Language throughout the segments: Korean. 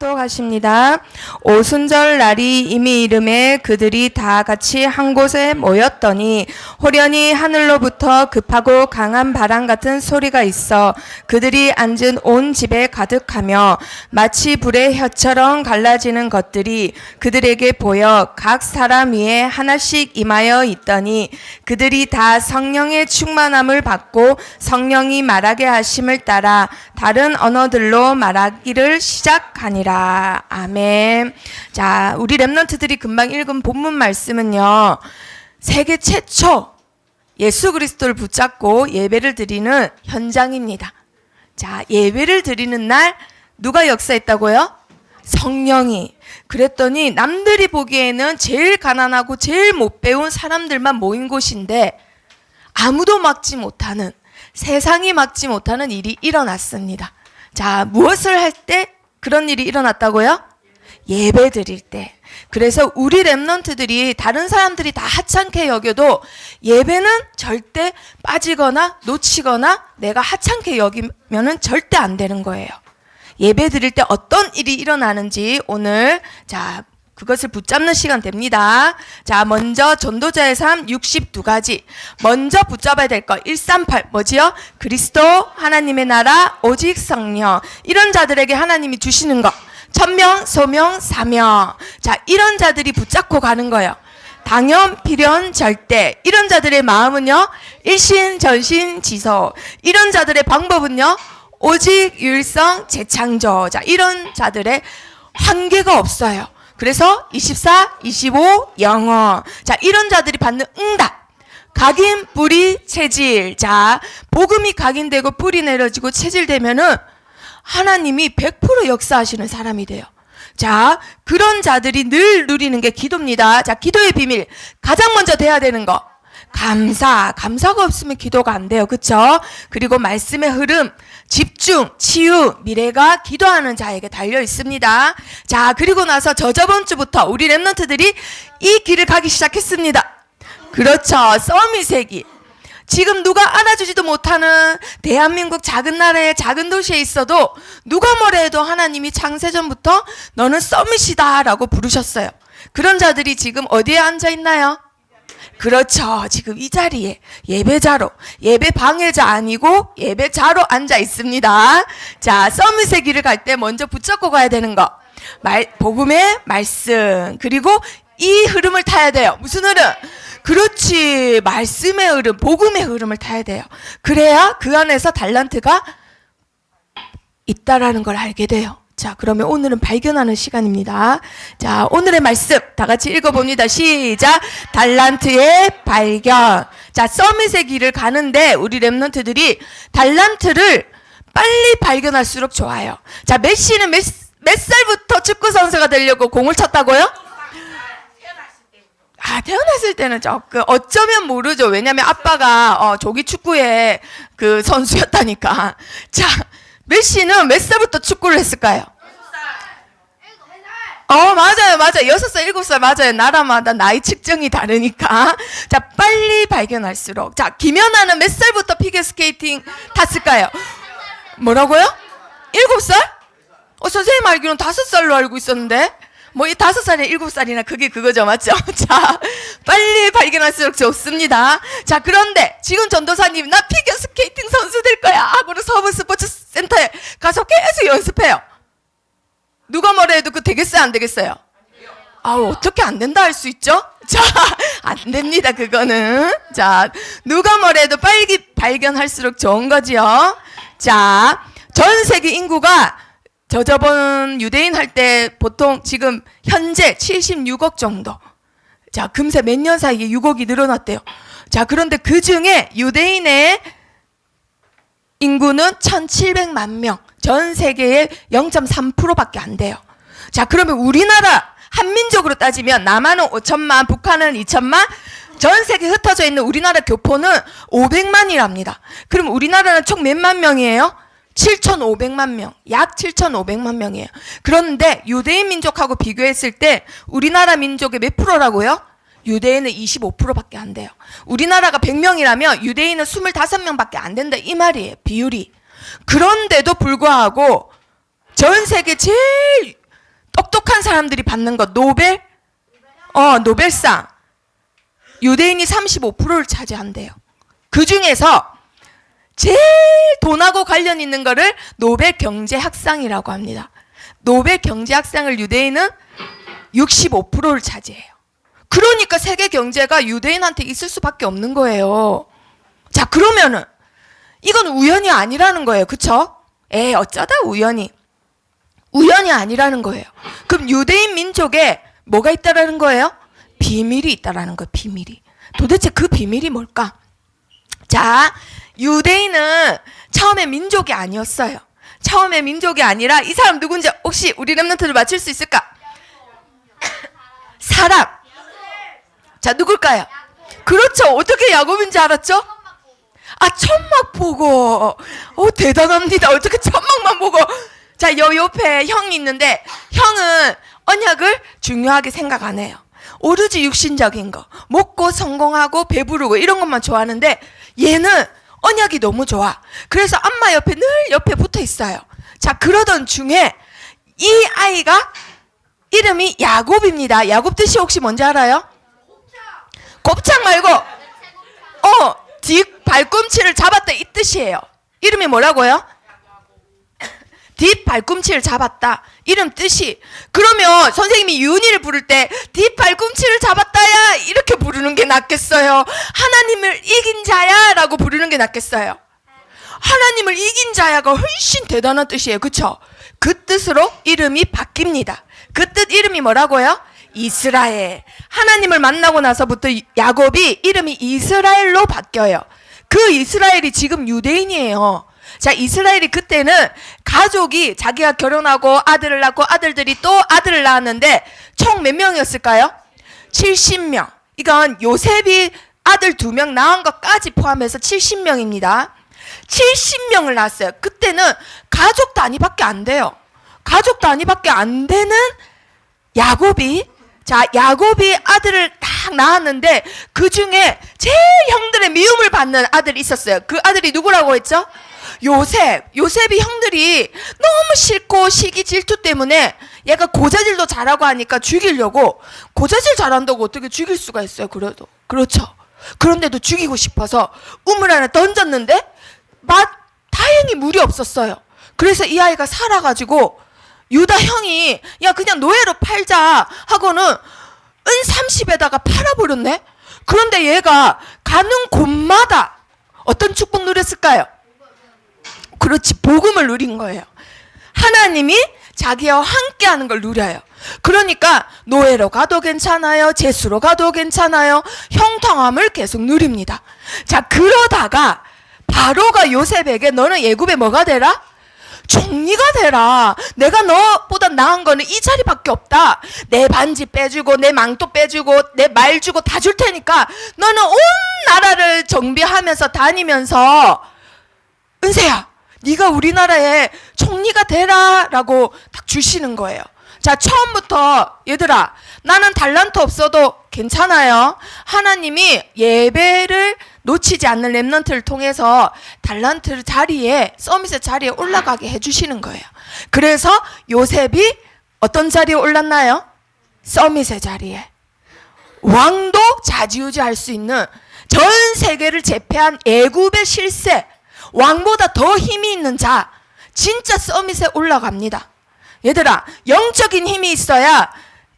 합독하십니다. 오순절 날이 이미 이름에 그들이 다 같이 한 곳에 모였더니 호련히 하늘로부터 급하고 강한 바람 같은 소리가 있어 그들이 앉은 온 집에 가득하며 마치 불의 혀처럼 갈라지는 것들이 그들에게 보여 각 사람 위에 하나씩 임하여 있더니 그들이 다 성령의 충만함을 받고 성령이 말하게 하심을 따라 다른 언어들로 말하기를 시작하니라. 아멘. 자, 우리 랩런트들이 금방 읽은 본문 말씀은요, 세계 최초 예수 그리스도를 붙잡고 예배를 드리는 현장입니다. 자, 예배를 드리는 날 누가 역사했다고요? 성령이. 그랬더니 남들이 보기에는 제일 가난하고 제일 못 배운 사람들만 모인 곳인데 아무도 막지 못하는, 세상이 막지 못하는 일이 일어났습니다. 자, 무엇을 할 때 그런 일이 일어났다고요? 예배 드릴 때. 그래서 우리 랩런트들이 다른 사람들이 다 하찮게 여겨도 예배는 절대 빠지거나 놓치거나 내가 하찮게 여기면은 절대 안 되는 거예요. 예배 드릴 때 어떤 일이 일어나는지 오늘 그것을 붙잡는 시간 됩니다. 자, 먼저 전도자의 삶 62가지. 먼저 붙잡아야 될 거 138 뭐지요? 그리스도, 하나님의 나라, 오직 성령. 이런 자들에게 하나님이 주시는 거. 천명, 소명, 사명. 자, 이런 자들이 붙잡고 가는 거예요. 당연, 필연, 절대. 이런 자들의 마음은요, 일신, 전신, 지속. 이런 자들의 방법은요, 오직, 유일성, 재창조. 자, 이런 자들의 한계가 없어요. 그래서 24, 25, 영어. 자, 이런 자들이 받는 응답. 각인, 뿌리, 체질. 자, 복음이 각인되고 뿌리 내려지고 체질되면은 하나님이 100% 역사하시는 사람이 돼요. 자, 그런 자들이 늘 누리는 게 기도입니다. 자, 기도의 비밀. 가장 먼저 돼야 되는 거. 감사가 없으면 기도가 안 돼요. 그쵸? 그리고 말씀의 흐름, 집중, 치유, 미래가 기도하는 자에게 달려 있습니다. 자, 그리고 나서 저번 주부터 우리 랩런트들이 이 길을 가기 시작했습니다. 그렇죠. 서밋의 길. 지금 누가 알아주지도 못하는 대한민국 작은 나라의 작은 도시에 있어도 누가 뭐라 해도 하나님이 창세전부터 너는 서밋이다 라고 부르셨어요. 그런 자들이 지금 어디에 앉아 있나요? 그렇죠. 지금 이 자리에 예배자로, 예배 방해자 아니고 예배자로 앉아 있습니다. 자, 서밋의 길을 갈 때 먼저 붙잡고 가야 되는 거. 복음의 말씀. 그리고 이 흐름을 타야 돼요. 무슨 흐름? 그렇지. 말씀의 흐름, 복음의 흐름을 타야 돼요. 그래야 그 안에서 달란트가 있다라는 걸 알게 돼요. 자, 그러면 오늘은 발견하는 시간입니다. 자, 오늘의 말씀 다 같이 읽어봅니다. 시작. 달란트의 발견. 자, 서밋의 길을 가는데 우리 랩런트들이 달란트를 빨리 발견할수록 좋아요. 자, 메시는 몇 살부터 축구 선수가 되려고 공을 쳤다고요? 태어났을 때는 조금 어쩌면 모르죠. 왜냐면 아빠가 조기 축구의 그 선수였다니까. 자, 메시는 몇 살부터 축구를 했을까요? 6살. 맞아요. 6살, 7살 맞아요. 나라마다 나이 측정이 다르니까. 자, 빨리 발견할수록. 자, 김연아는 몇 살부터 피겨스케이팅 탔을까요? 뭐라고요? 7살? 선생님 알기로는 5살로 알고 있었는데. 이 5살이나 7살이나 그게 그거죠. 맞죠? 자, 빨리 발견할수록 좋습니다. 자, 그런데 지금 전도사님 나 피겨스케이팅 선수 될 거야 하고 서부 스포츠 센터에 가서 계속 연습해요. 누가 뭐라 해도 그거 되겠어요? 안 되겠어요? 어떻게 안 된다 할 수 있죠? 자, 안 됩니다. 그거는. 자, 누가 뭐라 해도 빨리 발견할수록 좋은 거지요. 자, 전 세계 인구가 저번 유대인 할 때 보통 지금 현재 76억 정도. 자, 금세 몇 년 사이에 6억이 늘어났대요. 자, 그런데 그 중에 유대인의 인구는 1,700만 명. 전 세계의 0.3%밖에 안 돼요. 자, 그러면 우리나라 한민족으로 따지면 남한은 5천만, 북한은 2천만, 전 세계 흩어져 있는 우리나라 교포는 500만이랍니다. 그럼 우리나라는 총 몇만 명이에요? 7,500만 명, 약 7,500만 명이에요. 그런데 유대인 민족하고 비교했을 때 우리나라 민족의 몇 프로라고요? 유대인은 25%밖에 안 돼요. 우리나라가 100명이라면 유대인은 25명밖에 안 된다 이 말이에요. 비율이. 그런데도 불구하고 전 세계 제일 똑똑한 사람들이 받는 거 노벨상. 유대인이 35%를 차지한대요. 그 중에서 제일 돈하고 관련 있는 거를 노벨 경제학상이라고 합니다. 노벨 경제학상을 유대인은 65%를 차지해요. 그러니까 세계 경제가 유대인한테 있을 수밖에 없는 거예요. 자, 그러면은 이건 우연이 아니라는 거예요. 그쵸? 어쩌다 우연이 아니라는 거예요. 그럼 유대인 민족에 뭐가 있다라는 거예요? 비밀이 있다라는 거예요. 비밀이. 도대체 그 비밀이 뭘까? 자, 유대인은 처음에 민족이 아니었어요. 처음에 민족이 아니라 이 사람 누군지 혹시 우리 랩런트들 맞출 수 있을까? 사람. 자, 누굴까요? 그렇죠. 어떻게 야곱인지 알았죠? 천막 보고. 대단합니다. 어떻게 천막만 보고. 자, 옆에 형이 있는데 형은 언약을 중요하게 생각 안 해요. 오로지 육신적인 거. 먹고 성공하고 배부르고 이런 것만 좋아하는데 얘는 언약이 너무 좋아. 그래서 엄마 옆에 늘 옆에 붙어 있어요. 자, 그러던 중에 이 아이가 이름이 야곱입니다. 야곱 뜻이 혹시 뭔지 알아요? 곱창 말고 뒷 발꿈치를 잡았다 이 뜻이에요. 이름이 뭐라고요? 뒷 발꿈치를 잡았다. 이름 뜻이. 그러면 선생님이 윤희를 부를 때 뒷 발꿈치를 잡았다야 이렇게 부르는 게 낫겠어요? 하나님을 이긴 자야 라고 부르는 게 낫겠어요? 하나님을 이긴 자야가 훨씬 대단한 뜻이에요. 그쵸? 그 뜻으로 이름이 바뀝니다. 그 뜻 이름이 뭐라고요? 이스라엘. 하나님을 만나고 나서부터 야곱이 이름이 이스라엘로 바뀌어요. 그 이스라엘이 지금 유대인이에요. 자, 이스라엘이 그때는 가족이 자기가 결혼하고 아들을 낳고 아들들이 또 아들을 낳았는데 총 몇 명이었을까요? 70명. 이건 요셉이 아들 2명 낳은 것까지 포함해서 70명입니다. 70명을 낳았어요. 그때는 가족 단위밖에 안 돼요. 가족 단위밖에 안 되는 야곱이 아들을 딱 낳았는데 그 중에 제일 형들의 미움을 받는 아들이 있었어요. 그 아들이 누구라고 했죠? 요셉이 형들이 너무 싫고 시기 질투 때문에 얘가 고자질도 잘하고 하니까 죽이려고. 고자질 잘한다고 어떻게 죽일 수가 있어요? 그래도. 그렇죠. 그런데도 죽이고 싶어서 우물 안에 던졌는데 다행히 물이 없었어요. 그래서 이 아이가 살아가지고 유다 형이 야 그냥 노예로 팔자 하고는 은 30에다가 팔아버렸네. 그런데 얘가 가는 곳마다 어떤 축복 누렸을까요? 그렇지, 복음을 누린 거예요. 하나님이 자기와 함께하는 걸 누려요. 그러니까 노예로 가도 괜찮아요, 제수로 가도 괜찮아요, 형통함을 계속 누립니다. 자, 그러다가 바로가 요셉에게 너는 애굽에 뭐가 되라? 총리가 되라. 내가 너보다 나은 거는 이 자리밖에 없다. 내 반지 빼주고 내 망토 빼주고 내 말 주고 다 줄 테니까 너는 온 나라를 정비하면서 다니면서 은세야 네가 우리나라의 총리가 되라 라고 딱 주시는 거예요. 자, 처음부터 얘들아 나는 달란트 없어도 괜찮아요. 하나님이 예배를 놓치지 않는 랩런트를 통해서 달란트 자리에, 서밋의 자리에 올라가게 해주시는 거예요. 그래서 요셉이 어떤 자리에 올랐나요? 서밋의 자리에. 왕도 좌지우지할 수 있는, 전 세계를 제패한 애굽의 실세, 왕보다 더 힘이 있는 자, 진짜 서밋에 올라갑니다. 얘들아, 영적인 힘이 있어야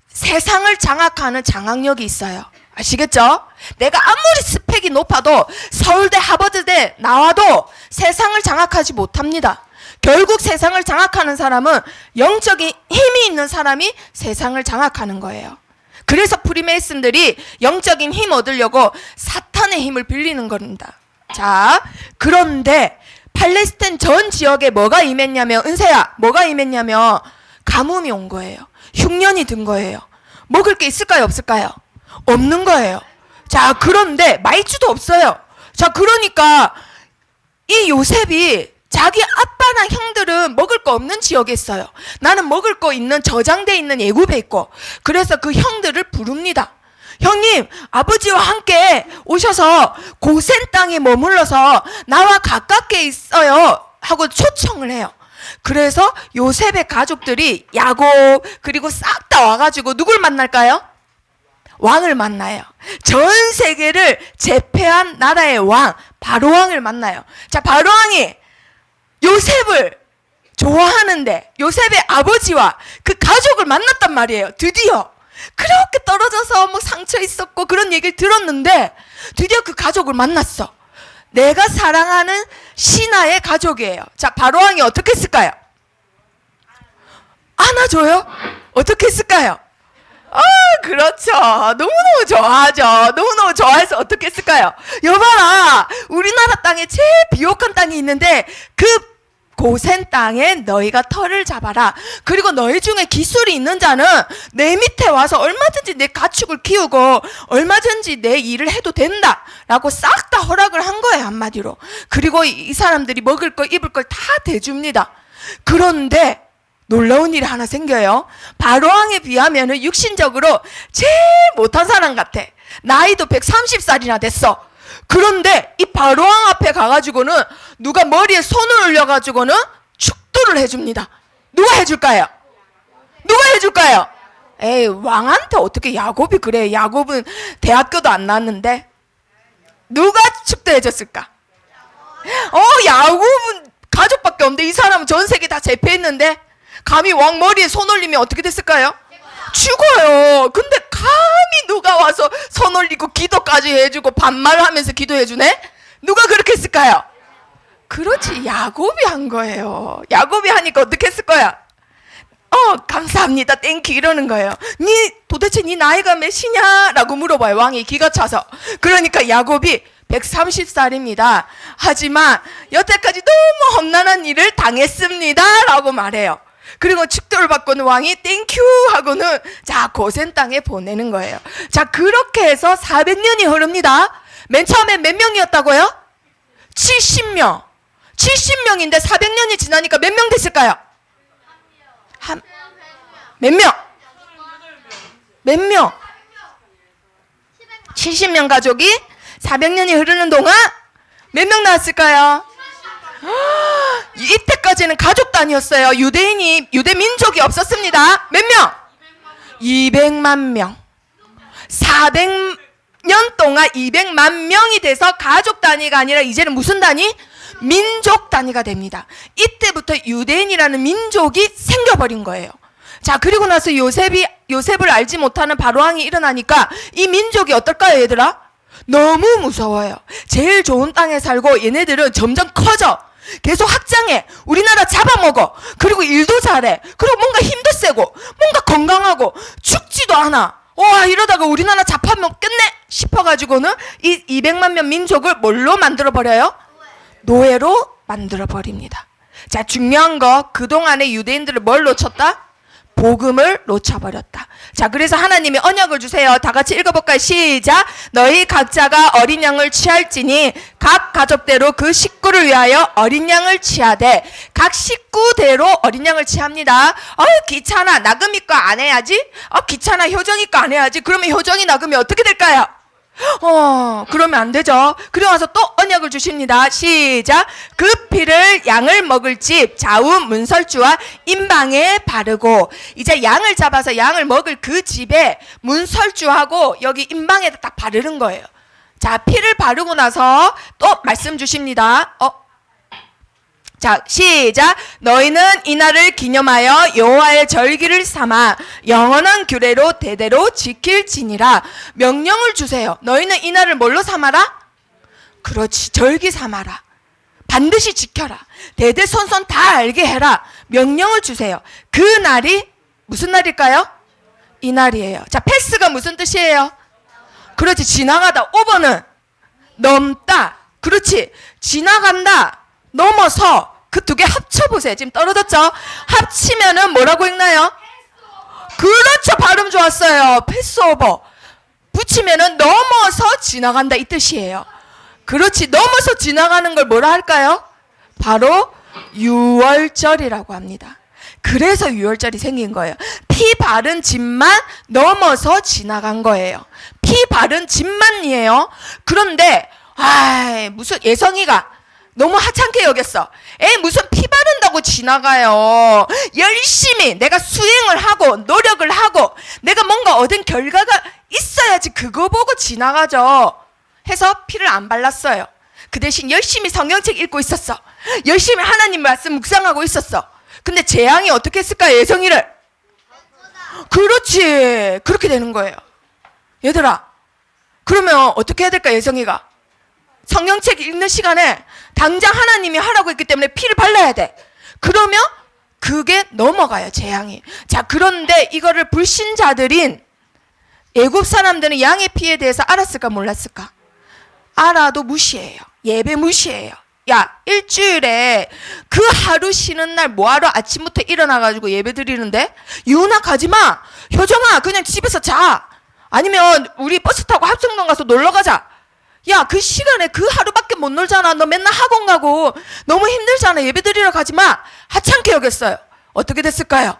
세상을 장악하는 장악력이 있어요. 아시겠죠? 내가 아무리 스펙이 높아도 서울대 하버드대 나와도 세상을 장악하지 못합니다. 결국 세상을 장악하는 사람은 영적인 힘이 있는 사람이 세상을 장악하는 거예요. 그래서 프리메이슨들이 영적인 힘 얻으려고 사탄의 힘을 빌리는 겁니다. 자, 그런데 팔레스타인 전 지역에 뭐가 임했냐면, 은세야, 뭐가 임했냐면 가뭄이 온 거예요. 흉년이 든 거예요. 먹을 게 있을까요, 없을까요? 없는 거예요. 자, 그런데 말주도 없어요. 자, 그러니까 이 요셉이 자기 아빠나 형들은 먹을 거 없는 지역에 있어요. 나는 먹을 거 있는, 저장돼 있는 애굽에 있고. 그래서 그 형들을 부릅니다. 형님, 아버지와 함께 오셔서 고센 땅에 머물러서 나와 가깝게 있어요 하고 초청을 해요. 그래서 요셉의 가족들이 야곱 그리고 싹 다 와가지고 누굴 만날까요? 왕을 만나요. 전 세계를 제패한 나라의 왕 바로왕을 만나요. 자, 바로왕이 요셉을 좋아하는데 요셉의 아버지와 그 가족을 만났단 말이에요. 드디어 그렇게 떨어져서 뭐 상처 있었고 그런 얘기를 들었는데 드디어 그 가족을 만났어. 내가 사랑하는 신하의 가족이에요. 자, 바로왕이 어떻게 했을까요? 안아줘요? 어떻게 했을까요? 그렇죠. 너무너무 좋아하죠. 너무너무 좋아해서 어떻게 했을까요? 여봐라, 우리나라 땅에 제일 비옥한 땅이 있는데 그 고센 땅에 너희가 터를 잡아라. 그리고 너희 중에 기술이 있는 자는 내 밑에 와서 얼마든지 내 가축을 키우고 얼마든지 내 일을 해도 된다 라고 싹 다 허락을 한 거예요, 한마디로. 그리고 이 사람들이 먹을 거 입을 걸 다 대줍니다. 그런데 놀라운 일이 하나 생겨요. 바로왕에 비하면 육신적으로 제일 못한 사람 같아. 나이도 130살이나 됐어. 그런데 이 바로왕 앞에 가가지고는 누가 머리에 손을 올려가지고는 축도를 해줍니다. 누가 해줄까요? 누가 해줄까요? 에이, 왕한테 어떻게 야곱이 그래. 야곱은 대학교도 안 나왔는데 누가 축도해줬을까? 야곱은 가족밖에 없는데 이 사람은 전 세계 다 제패했는데 감히 왕 머리에 손 올리면 어떻게 됐을까요? 죽어요. 근데 감히 누가 와서 손 올리고 기도까지 해주고 반말하면서 기도해주네? 누가 그렇게 했을까요? 그렇지, 야곱이 한 거예요. 야곱이 하니까 어떻게 했을 거야? 감사합니다, 땡큐 이러는 거예요. 도대체 네 나이가 몇이냐? 라고 물어봐요, 왕이 기가 차서. 그러니까 야곱이 130살입니다. 하지만 여태까지 너무 험난한 일을 당했습니다 라고 말해요. 그리고 축도를 받고는 왕이 땡큐 하고는 자, 고센 땅에 보내는 거예요. 자, 그렇게 해서 400년이 흐릅니다. 맨 처음에 몇 명이었다고요? 70명. 70명인데 400년이 지나니까 몇 명 됐을까요? 몇 명? 몇 명? 70명 가족이 400년이 흐르는 동안 몇 명 나왔을까요? 이때까지는 가족 단위였어요. 유대 민족이 없었습니다. 몇 명? 200만 명. 400년 동안 200만 명이 돼서 가족 단위가 아니라 이제는 무슨 단위? 민족 단위가 됩니다. 이때부터 유대인이라는 민족이 생겨버린 거예요. 자, 그리고 나서 요셉을 알지 못하는 바로왕이 일어나니까 이 민족이 어떨까요, 얘들아? 너무 무서워요. 제일 좋은 땅에 살고 얘네들은 점점 커져. 계속 확장해. 우리나라 잡아먹어. 그리고 일도 잘해. 그리고 뭔가 힘도 세고 뭔가 건강하고 죽지도 않아. 이러다가 우리나라 잡아먹겠네 싶어가지고는 이 200만 명 민족을 뭘로 만들어버려요? 노예로 만들어버립니다. 자, 중요한 거, 그동안에 유대인들을 뭘 놓쳤다? 복음을 놓쳐버렸다. 자, 그래서 하나님이 언약을 주세요. 다 같이 읽어볼까요? 시작. 너희 각자가 어린 양을 취할지니 각 가족대로 그 식구를 위하여 어린 양을 취하되, 각 식구대로 어린 양을 취합니다. 귀찮아, 나금이 거 안 해야지. 귀찮아, 효정이 거 안 해야지. 그러면 효정이 나금이 어떻게 될까요? 그러면 안 되죠. 그리고 나서 또 언약을 주십니다. 시작. 그 피를 양을 먹을 집 좌우 문설주와 임방에 바르고, 이제 양을 잡아서 양을 먹을 그 집에 문설주하고 여기 임방에다 딱 바르는 거예요. 자, 피를 바르고 나서 또 말씀 주십니다. 자, 시작. 너희는 이날을 기념하여 여호와의 절기를 삼아 영원한 규례로 대대로 지킬지니라. 명령을 주세요. 너희는 이날을 뭘로 삼아라? 그렇지, 절기 삼아라. 반드시 지켜라. 대대손손 다 알게 해라. 명령을 주세요. 그 날이 무슨 날일까요? 이 날이에요. 자, 패스가 무슨 뜻이에요? 그렇지, 지나가다. 오버는 넘다. 그렇지, 지나간다. 넘어서. 그 두 개 합쳐보세요. 지금 떨어졌죠? 합치면은 뭐라고 읽나요? 그렇죠, 발음 좋았어요. 패스오버. 붙이면은 넘어서 지나간다 이 뜻이에요. 그렇지, 넘어서 지나가는 걸 뭐라 할까요? 바로 유월절이라고 합니다. 그래서 유월절이 생긴 거예요. 피 바른 집만 넘어서 지나간 거예요. 피 바른 집만이에요. 그런데 무슨 예성이가 너무 하찮게 여겼어. 무슨 피 바른다고 지나가요. 열심히 내가 수행을 하고 노력을 하고 내가 뭔가 얻은 결과가 있어야지 그거 보고 지나가죠. 해서 피를 안 발랐어요. 그 대신 열심히 성경책 읽고 있었어. 열심히 하나님 말씀 묵상하고 있었어. 근데 재앙이 어떻게 했을까요? 예성이를. 그렇지. 그렇게 되는 거예요. 얘들아, 그러면 어떻게 해야 될까? 예성이가 성경책 읽는 시간에 당장 하나님이 하라고 했기 때문에 피를 발라야 돼. 그러면 그게 넘어가요, 재앙이. 자, 그런데 이거를 불신자들인 애굽 사람들은 양의 피에 대해서 알았을까 몰랐을까? 알아도 무시해요. 예배 무시해요. 야, 일주일에 그 하루 쉬는 날 뭐하러 아침부터 일어나가지고 예배 드리는데? 유나 가지마. 효정아 그냥 집에서 자. 아니면 우리 버스 타고 합정동 가서 놀러 가자. 야, 그 시간에 그 하루밖에 못 놀잖아. 너 맨날 학원 가고 너무 힘들잖아. 예배 드리러 가지마. 하찮게 여겼어요. 어떻게 됐을까요?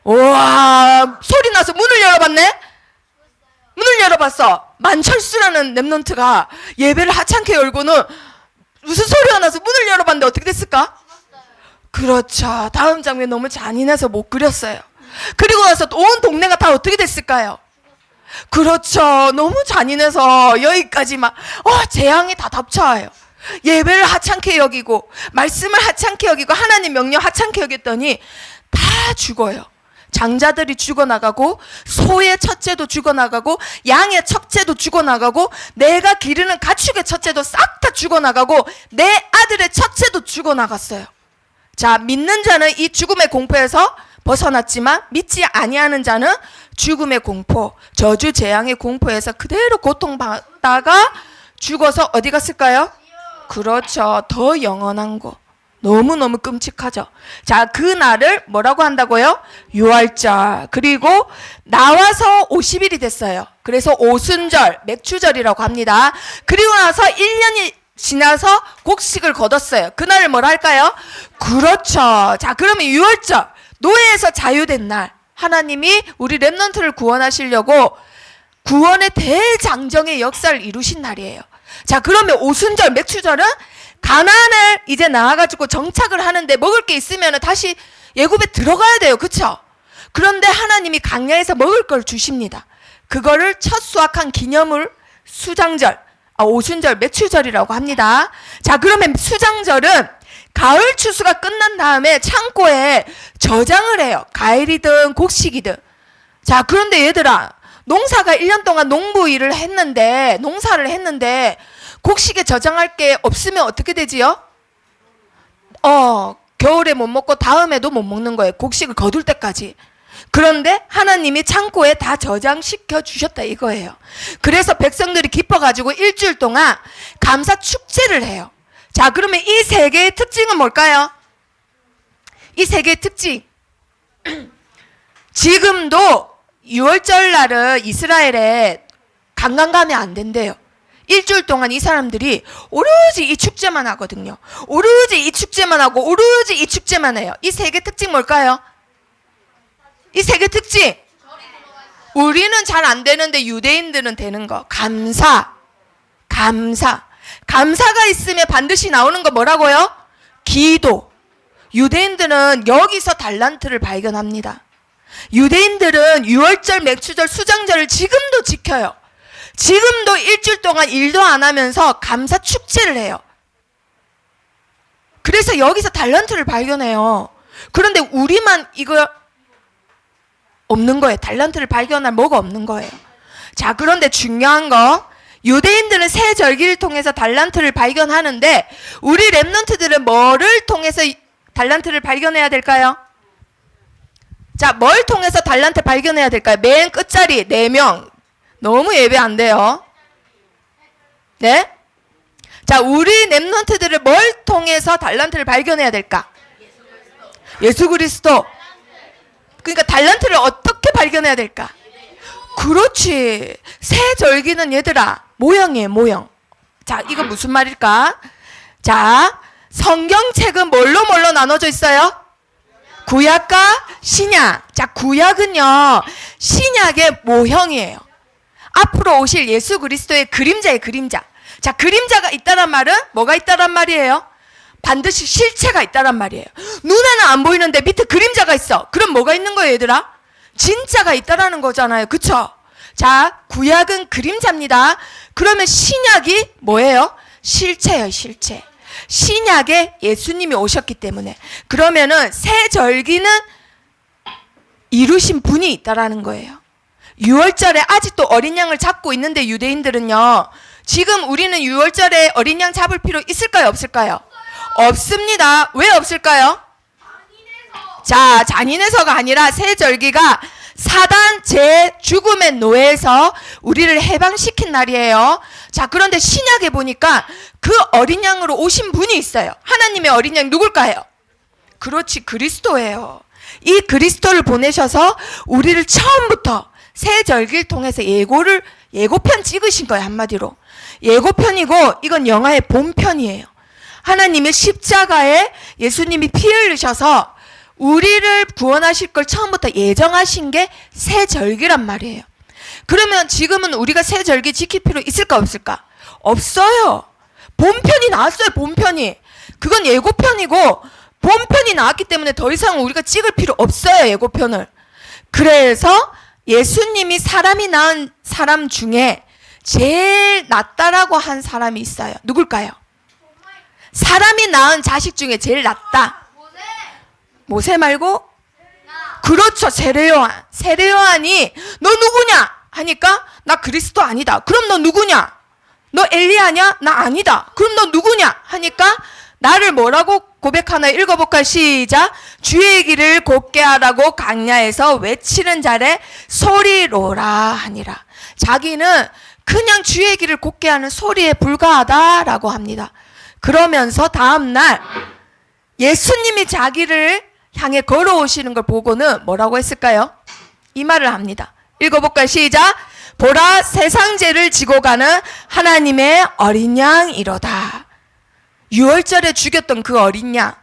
우와, 소리 나서 문을 열어봤네? 문을 열어봤어. 만철수라는 랩런트가 예배를 하찮게 열고는 무슨 소리가 나서 문을 열어봤는데 어떻게 됐을까? 그렇죠. 다음 장면 너무 잔인해서 못 그렸어요. 그리고 나서 온 동네가 다 어떻게 됐을까요? 그렇죠. 너무 잔인해서 여기까지 막 재앙이 다 덮쳐와요. 예배를 하찮게 여기고 말씀을 하찮게 여기고 하나님 명령 하찮게 여겼더니 다 죽어요. 장자들이 죽어나가고 소의 첫째도 죽어나가고 양의 첫째도 죽어나가고 내가 기르는 가축의 첫째도 싹 다 죽어나가고 내 아들의 첫째도 죽어나갔어요. 자, 믿는 자는 이 죽음의 공포에서 벗어났지만 믿지 아니하는 자는 죽음의 공포, 저주 재앙의 공포에서 그대로 고통받다가 죽어서 어디 갔을까요? 그렇죠. 더 영원한 곳. 너무너무 끔찍하죠. 자, 그 날을 뭐라고 한다고요? 유월절. 그리고 나와서 50일이 됐어요. 그래서 오순절, 맥추절이라고 합니다. 그리고 나서 1년이 지나서 곡식을 거뒀어요. 그날을 뭐라 할까요? 그렇죠. 자, 그러면 유월절, 노예에서 자유된 날, 하나님이 우리 렘넌트를 구원하시려고 구원의 대장정의 역사를 이루신 날이에요. 자, 그러면 오순절, 맥추절은 가나안을 이제 나와가지고 정착을 하는데 먹을 게 있으면 다시 예굽에 들어가야 돼요. 그쵸? 그런데 하나님이 광야에서 먹을 걸 주십니다. 그거를 첫 수확한 기념을 수장절, 오순절, 맥추절이라고 합니다. 자, 그러면 수장절은 가을 추수가 끝난 다음에 창고에 저장을 해요. 과일이든 곡식이든. 자, 그런데 얘들아, 농사가 1년 동안 농부 일을 했는데, 농사를 했는데 곡식에 저장할 게 없으면 어떻게 되지요? 겨울에 못 먹고 다음에도 못 먹는 거예요. 곡식을 거둘 때까지. 그런데 하나님이 창고에 다 저장시켜 주셨다 이거예요. 그래서 백성들이 기뻐가지고 일주일 동안 감사 축제를 해요. 자, 그러면 이 세 개의 특징은 뭘까요? 이 세 개의 특징. 지금도 6월절 날은 이스라엘에 관광 가면 안 된대요. 일주일 동안 이 사람들이 오로지 이 축제만 하거든요. 오로지 이 축제만 하고 오로지 이 축제만 해요. 이 세 개 특징 뭘까요? 이 세 개 특징. 우리는 잘 안 되는데 유대인들은 되는 거. 감사. 감사가 있으면 반드시 나오는 거 뭐라고요? 기도. 유대인들은 여기서 달란트를 발견합니다. 유대인들은 유월절, 맥추절, 수장절을 지금도 지켜요. 지금도 일주일 동안 일도 안 하면서 감사 축제를 해요. 그래서 여기서 달란트를 발견해요. 그런데 우리만 이거 없는 거예요. 달란트를 발견할 뭐가 없는 거예요. 자, 그런데 중요한 거, 유대인들은 새 절기를 통해서 달란트를 발견하는데 우리 렘넌트들은 뭐를 통해서 달란트를 발견해야 될까요? 자, 뭘 통해서 달란트 발견해야 될까요? 맨 끝자리 4명. 너무 예배 안 돼요. 네? 자, 우리 렘넌트들을 뭘 통해서 달란트를 발견해야 될까? 예수 그리스도. 그러니까 달란트를 어떻게 발견해야 될까? 그렇지. 새 절기는 얘들아 모형이에요. 모형. 자, 이거 무슨 말일까? 자, 성경책은 뭘로 나눠져 있어요? 구약과 신약. 자, 구약은요 신약의 모형이에요. 앞으로 오실 예수 그리스도의 그림자의 그림자. 자, 그림자가 있다란 말은 뭐가 있다란 말이에요? 반드시 실체가 있다란 말이에요. 눈에는 안 보이는데 밑에 그림자가 있어. 그럼 뭐가 있는 거예요, 얘들아? 진짜가 있다라는 거잖아요. 그쵸? 자, 구약은 그림자입니다. 그러면 신약이 뭐예요? 실체예요, 실체. 신약에 예수님이 오셨기 때문에. 그러면은 새 절기는 이루신 분이 있다라는 거예요. 6월절에 아직도 어린 양을 잡고 있는데 유대인들은요, 지금 우리는 6월절에 어린 양 잡을 필요 있을까요, 없을까요? 없습니다. 왜 없을까요? 자, 잔인해서가 아니라 새 절기가 사단 제 죽음의 노예에서 우리를 해방시킨 날이에요. 자, 그런데 신약에 보니까 그 어린 양으로 오신 분이 있어요. 하나님의 어린 양 누굴까요? 그렇지, 그리스도예요. 이 그리스도를 보내셔서 우리를 처음부터 새 절기를 통해서 예고편 찍으신 거예요. 한마디로 예고편이고, 이건 영화의 본편이에요. 하나님의 십자가에 예수님이 피 흘리셔서 우리를 구원하실 걸 처음부터 예정하신 게 새 절기란 말이에요. 그러면 지금은 우리가 새 절기 지킬 필요 있을까 없을까? 없어요. 본편이 나왔어요. 본편이. 그건 예고편이고 본편이 나왔기 때문에 더 이상 우리가 찍을 필요 없어요. 예고편을. 그래서 예수님이 사람이 낳은 사람 중에 제일 낫다라고 한 사람이 있어요. 누굴까요? 사람이 낳은 자식 중에 제일 낫다. 모세 말고? 그렇죠. 세례요한. 세례요한이 너 누구냐 하니까 나 그리스도 아니다. 그럼 너 누구냐? 너 엘리야냐? 나 아니다. 그럼 너 누구냐 하니까 나를 뭐라고 고백하나 읽어볼까? 시작. 주의 길을 곱게 하라고 강야에서 외치는 자를 소리로라 하니라. 자기는 그냥 주의 길을 곱게 하는 소리에 불과하다라고 합니다. 그러면서 다음날 예수님이 자기를 향해 걸어오시는 걸 보고는 뭐라고 했을까요? 이 말을 합니다. 읽어볼까요? 시작. 보라, 세상 죄를 지고 가는 하나님의 어린 양이로다. 6월절에 죽였던 그 어린 양,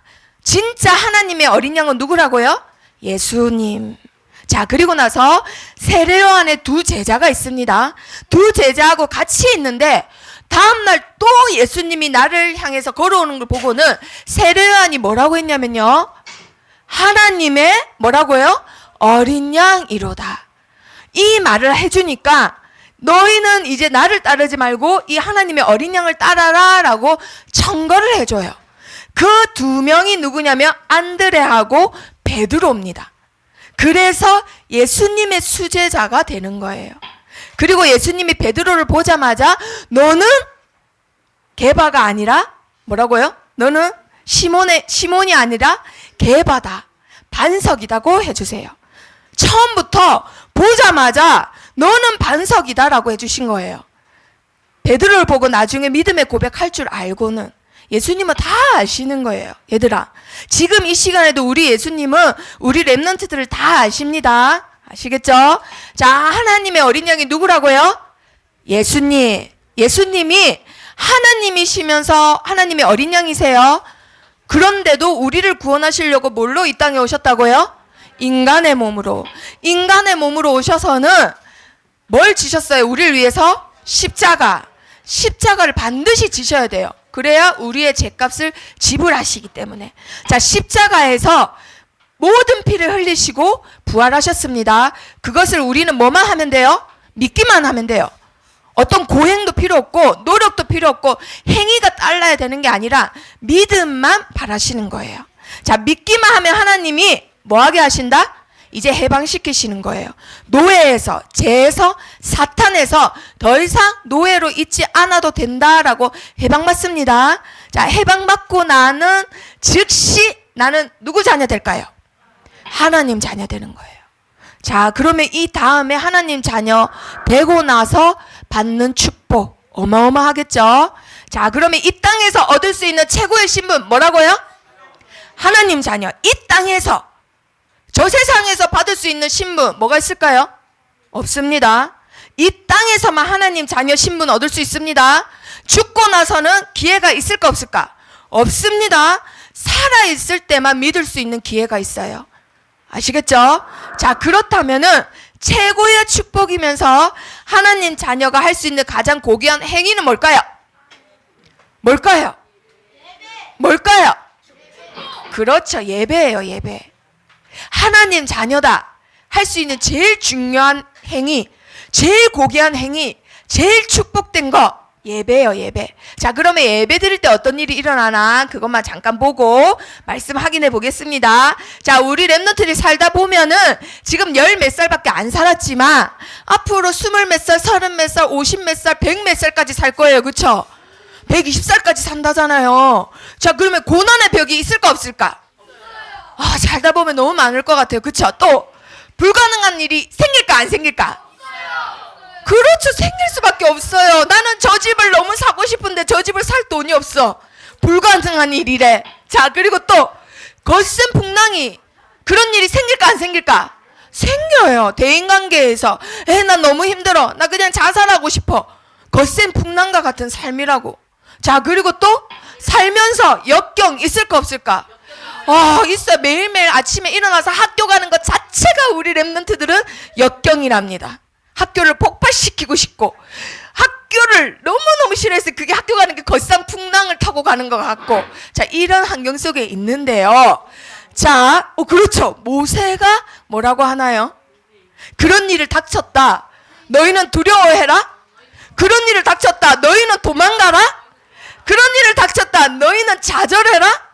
진짜 하나님의 어린 양은 누구라고요? 예수님. 자, 그리고 나서 세례요한의 두 제자가 있습니다. 두 제자하고 같이 있는데 다음날 또 예수님이 나를 향해서 걸어오는 걸 보고는 세례요한이 뭐라고 했냐면요, 하나님의 뭐라고요? 어린 양이로다. 이 말을 해주니까 너희는 이제 나를 따르지 말고 이 하나님의 어린 양을 따라라 라고 청거를 해줘요. 그 두 명이 누구냐면 안드레하고 베드로입니다. 그래서 예수님의 수제자가 되는 거예요. 그리고 예수님이 베드로를 보자마자 너는 게바가 아니라 뭐라고요? 너는 시몬이 아니라 게바다. 반석이다고 해주세요. 처음부터 보자마자 너는 반석이다라고 해주신 거예요. 베드로를 보고 나중에 믿음의 고백할 줄 알고는 예수님은 다 아시는 거예요. 얘들아, 지금 이 시간에도 우리 예수님은 우리 렘넌트들을 다 아십니다. 아시겠죠? 자, 하나님의 어린 양이 누구라고요? 예수님. 예수님이 하나님이시면서 하나님의 어린 양이세요. 그런데도 우리를 구원하시려고 뭘로 이 땅에 오셨다고요? 인간의 몸으로. 인간의 몸으로 오셔서는 뭘 지셨어요? 우리를 위해서? 십자가. 십자가를 반드시 지셔야 돼요. 그래야 우리의 죄값을 지불하시기 때문에. 자, 십자가에서 모든 피를 흘리시고 부활하셨습니다. 그것을 우리는 뭐만 하면 돼요? 믿기만 하면 돼요. 어떤 고행도 필요 없고 노력도 필요 없고 행위가 딸라야 되는 게 아니라 믿음만 바라시는 거예요. 자, 믿기만 하면 하나님이 뭐하게 하신다? 이제 해방시키시는 거예요. 노예에서, 죄에서, 사탄에서 더 이상 노예로 있지 않아도 된다라고 해방받습니다. 자, 해방받고 나는 즉시 나는 누구 자녀 될까요? 하나님 자녀 되는 거예요. 자, 그러면 이 다음에 하나님 자녀 되고 나서 받는 축복 어마어마하겠죠? 자, 그러면 이 땅에서 얻을 수 있는 최고의 신분 뭐라고요? 하나님 자녀. 이 땅에서, 저 세상에서 받을 수 있는 신분 뭐가 있을까요? 없습니다. 이 땅에서만 하나님 자녀 신분 얻을 수 있습니다. 죽고 나서는 기회가 있을까 없을까? 없습니다. 살아있을 때만 믿을 수 있는 기회가 있어요. 아시겠죠? 자, 그렇다면은 최고의 축복이면서 하나님 자녀가 할 수 있는 가장 고귀한 행위는 뭘까요? 뭘까요? 뭘까요? 그렇죠. 예배예요. 예배. 하나님 자녀다 할 수 있는 제일 중요한 행위, 제일 고귀한 행위, 제일 축복된 거 예배예요. 예배. 자, 그러면 예배 드릴 때 어떤 일이 일어나나 그것만 잠깐 보고 말씀 확인해 보겠습니다. 자, 우리 랩런트들이 살다 보면은 지금 10 몇 살밖에 안 살았지만 앞으로 20 몇 살, 30 몇 살, 50 몇 살, 100 몇 살까지 살 거예요. 그쵸? 120살까지 산다잖아요. 자, 그러면 고난의 벽이 있을까 없을까? 아, 살다 보면 너무 많을 것 같아요. 그쵸? 또 불가능한 일이 생길까 안 생길까? 그렇죠. 생길 수밖에 없어요. 나는 저 집을 너무 사고 싶은데 저 집을 살 돈이 없어. 불가능한 일이래. 자, 그리고 또 거센 풍랑이, 그런 일이 생길까 안 생길까? 생겨요. 대인관계에서 난 너무 힘들어, 나 그냥 자살하고 싶어. 거센 풍랑과 같은 삶이라고. 자, 그리고 또 살면서 역경 있을까 없을까? 있어요. 매일매일 아침에 일어나서 학교 가는 것 자체가 우리 랩런트들은 역경이랍니다. 학교를 폭발시키고 싶고 학교를 너무너무 싫어해서 그게 학교 가는 게 거센 풍랑을 타고 가는 것 같고, 자, 이런 환경 속에 있는데요. 자, 그렇죠. 모세가 뭐라고 하나요? 그런 일을 닥쳤다, 너희는 두려워해라. 그런 일을 닥쳤다, 너희는 도망가라. 그런 일을 닥쳤다, 너희는 좌절해라.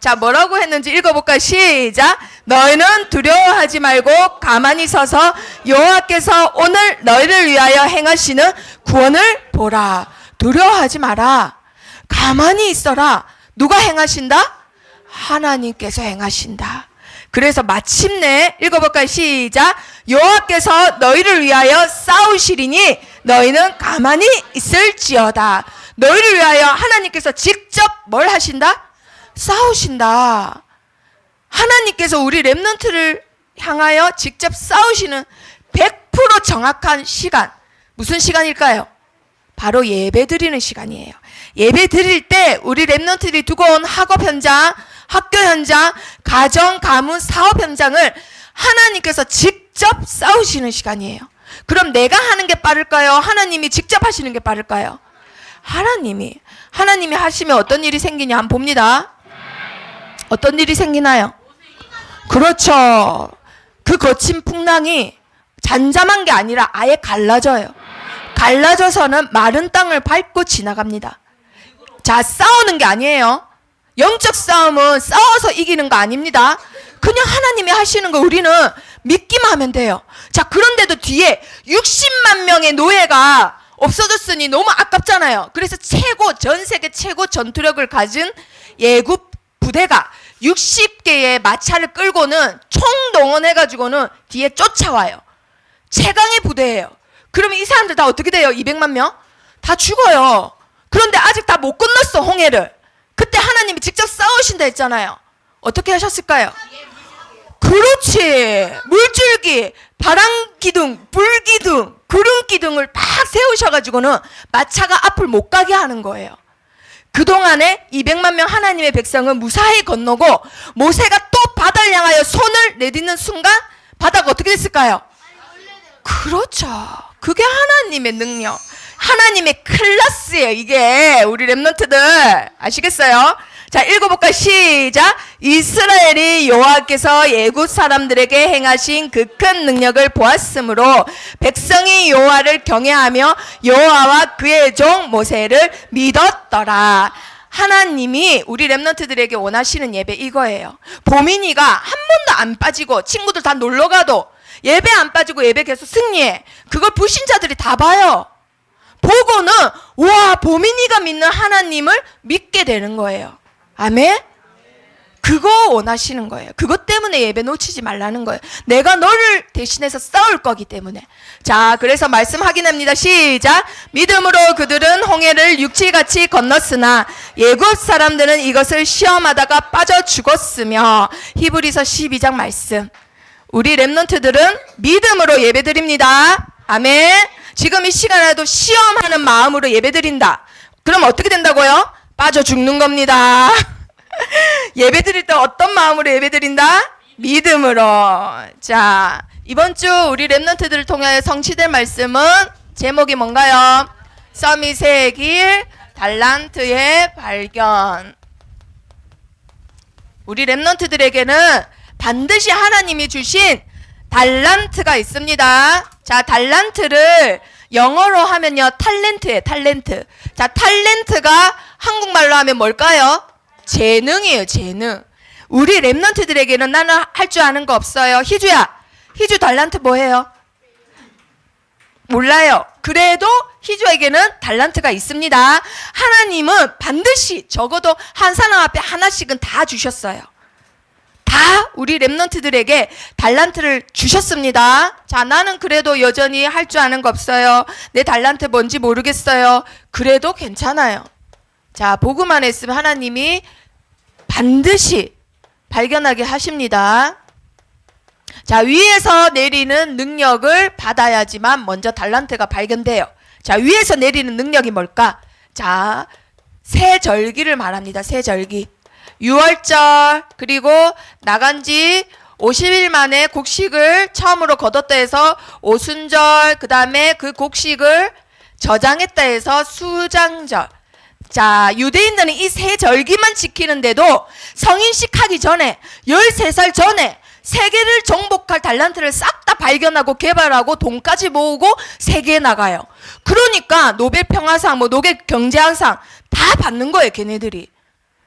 자, 뭐라고 했는지 읽어볼까요? 시작. 너희는 두려워하지 말고 가만히 서서 여호와께서 오늘 너희를 위하여 행하시는 구원을 보라. 두려워하지 마라. 가만히 있어라. 누가 행하신다? 하나님께서 행하신다. 그래서 마침내 읽어볼까요? 시작. 여호와께서 너희를 위하여 싸우시리니 너희는 가만히 있을지어다. 너희를 위하여 하나님께서 직접 뭘 하신다? 싸우신다. 하나님께서 우리 랩런트를 향하여 직접 싸우시는 100% 정확한 시간, 무슨 시간일까요? 바로 예배 드리는 시간이에요. 예배 드릴 때 우리 랩런트들이 두고 온 학업 현장, 학교 현장, 가정, 가문, 사업 현장을 하나님께서 직접 싸우시는 시간이에요. 그럼 내가 하는 게 빠를까요? 하나님이 직접 하시는 게 빠를까요? 하나님이 하시면 어떤 일이 생기냐 한번 봅니다. 어떤 일이 생기나요? 그렇죠. 그 거친 풍랑이 잠잠한 게 아니라 아예 갈라져요. 갈라져서는 마른 땅을 밟고 지나갑니다. 자, 싸우는 게 아니에요. 영적 싸움은 싸워서 이기는 거 아닙니다. 그냥 하나님이 하시는 거 우리는 믿기만 하면 돼요. 자, 그런데도 뒤에 60만 명의 노예가 없어졌으니 너무 아깝잖아요. 그래서 전 세계 최고 전투력을 가진 예굽 부대가 60개의 마차를 끌고는 총동원해가지고는 뒤에 쫓아와요. 최강의 부대예요. 그러면 이 사람들 다 어떻게 돼요? 200만 명? 다 죽어요. 그런데 아직 다 못 건넜어, 홍해를. 그때 하나님이 직접 싸우신다 했잖아요. 어떻게 하셨을까요? 그렇지. 물줄기, 바람기둥, 불기둥, 구름기둥을 막 세우셔가지고는 마차가 앞을 못 가게 하는 거예요. 그동안에 200만 명 하나님의 백성은 무사히 건너고 모세가 또 바다를 향하여 손을 내딛는 순간 바다가 어떻게 됐을까요? 그렇죠. 그게 하나님의 능력, 하나님의 클래스예요. 이게 우리 랩런트들 아시겠어요? 자, 읽어볼까요? 시작. 이스라엘이 여호와께서 애굽 사람들에게 행하신 그 큰 능력을 보았으므로 백성이 여호와를 경외하며 여호와와 그의 종 모세를 믿었더라. 하나님이 우리 랩런트들에게 원하시는 예배 이거예요. 보민이가 한 번도 안 빠지고 친구들 다 놀러가도 예배 안 빠지고 예배 계속 승리해. 그걸 불신자들이 다 봐요. 보고는 와, 보민이가 믿는 하나님을 믿게 되는 거예요. 아멘? 그거 원하시는 거예요. 그것 때문에 예배 놓치지 말라는 거예요. 내가 너를 대신해서 싸울 거기 때문에. 자, 그래서 말씀 확인합니다. 시작. 믿음으로 그들은 홍해를 육지같이 건넜으나 예굽 사람들은 이것을 시험하다가 빠져 죽었으며. 히브리서 12장 말씀. 우리 랩런트들은 믿음으로 예배 드립니다. 아멘. 지금 이 시간에도 시험하는 마음으로 예배 드린다. 그럼 어떻게 된다고요? 빠져 죽는 겁니다. 예배 드릴 때 어떤 마음으로 예배 드린다? 믿음으로. 자, 이번 주 우리 랩런트들을 통하여 성취될 말씀은 제목이 뭔가요? 서밋의 길, 달란트의 발견. 우리 렘넌트들에게는 반드시 하나님이 주신 달란트가 있습니다. 자, 달란트를 영어로 하면요, 탤런트예요, 탤런트. 자, 탤런트가 한국말로 하면 뭘까요? 재능이에요, 재능. 우리 렘넌트들에게는 나는 할 줄 아는 거 없어요. 희주야, 희주 달란트 뭐예요? 몰라요. 그래도 희주에게는 달란트가 있습니다. 하나님은 반드시 적어도 한 사람 앞에 하나씩은 다 주셨어요. 다 우리 렘넌트들에게 달란트를 주셨습니다. 자, 나는 그래도 여전히 할 줄 아는 거 없어요. 내 달란트 뭔지 모르겠어요. 그래도 괜찮아요. 자, 보고만 했으면 하나님이 반드시 발견하게 하십니다. 자, 위에서 내리는 능력을 받아야지만 먼저 달란트가 발견돼요. 자, 위에서 내리는 능력이 뭘까? 자, 새 절기를 말합니다. 새 절기. 6월절, 그리고 나간 지 50일 만에 곡식을 처음으로 거뒀다 해서 오순절, 그 다음에 그 곡식을 저장했다 해서 수장절. 자, 유대인들은 이 세 절기만 지키는데도 성인식 하기 전에 13살 전에 세계를 정복할 달란트를 싹 다 발견하고 개발하고 돈까지 모으고 세계에 나가요. 그러니까 노벨 평화상, 뭐 노벨 경제학상 다 받는 거예요, 걔네들이.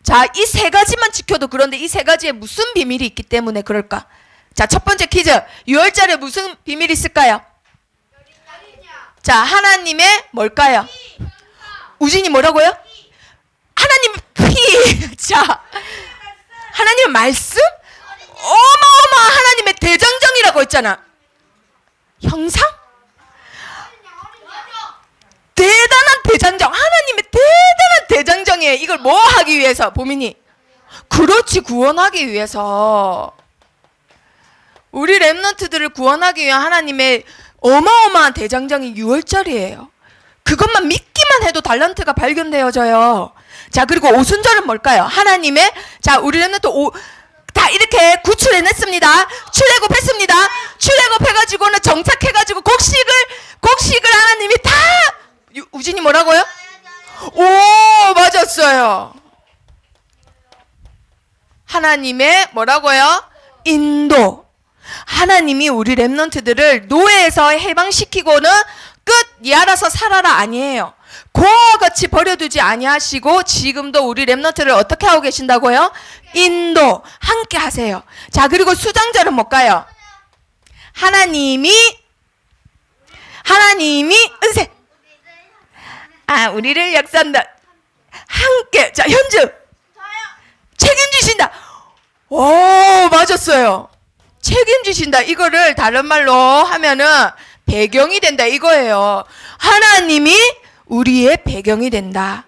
자, 이 세 가지만 지켜도 그런데 이 세 가지에 무슨 비밀이 있기 때문에 그럴까? 자, 첫 번째 퀴즈. 6월절에 무슨 비밀이 있을까요? 자, 하나님의 뭘까요? 우진이 뭐라고요? 하나님 피. 자, 하나님의 말씀? 어마어마 하나님의 대장정이라고 했잖아. 형상? 대단한 대장정. 하나님의 대단한 대장정이에요. 이걸 뭐 하기 위해서? 보민이. 그렇지, 구원하기 위해서. 우리 렘넌트들을 구원하기 위한 하나님의 어마어마한 대장정이 6월절이에요. 그것만 믿기만 해도 달란트가 발견되어져요. 자, 그리고 오순절은 뭘까요? 하나님의, 자, 우리 렘넌트 다 이렇게 구출해냈습니다. 출애굽했습니다. 출애굽해가지고는 정착해가지고 곡식을 하나님이 다. 우진이 뭐라고요? 오, 맞았어요. 하나님의 뭐라고요? 인도. 하나님이 우리 렘넌트들을 노예에서 해방시키고는 끝, 니 알아서 살아라 아니에요. 고아와 같이 버려두지 아니하시고 지금도 우리 렘넌트를 어떻게 하고 계신다고요? 인도, 함께 하세요. 자, 그리고 수장절은 뭘까요? 하나님이 은세. 아, 우리를 역사한다. 함께. 자, 현주. 책임지신다. 오, 맞았어요. 책임지신다. 이거를 다른 말로 하면은 배경이 된다 이거예요. 하나님이 우리의 배경이 된다.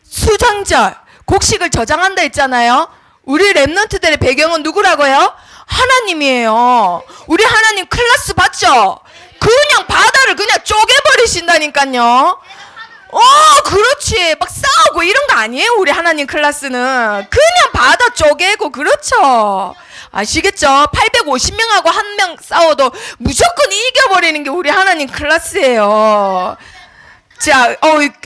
수장절, 곡식을 저장한다 했잖아요. 우리 렘넌트들의 배경은 누구라고요? 하나님이에요. 우리 하나님 클래스 봤죠? 그냥 바다를 그냥 쪼개버리신다니까요. 그렇지. 막 싸우고 이런 거 아니에요. 우리 하나님 클래스는 그냥 바다 쪼개고. 그렇죠. 아시겠죠? 850명하고 한 명 싸워도 무조건 이겨버리는 게 우리 하나님 클래스예요. 자,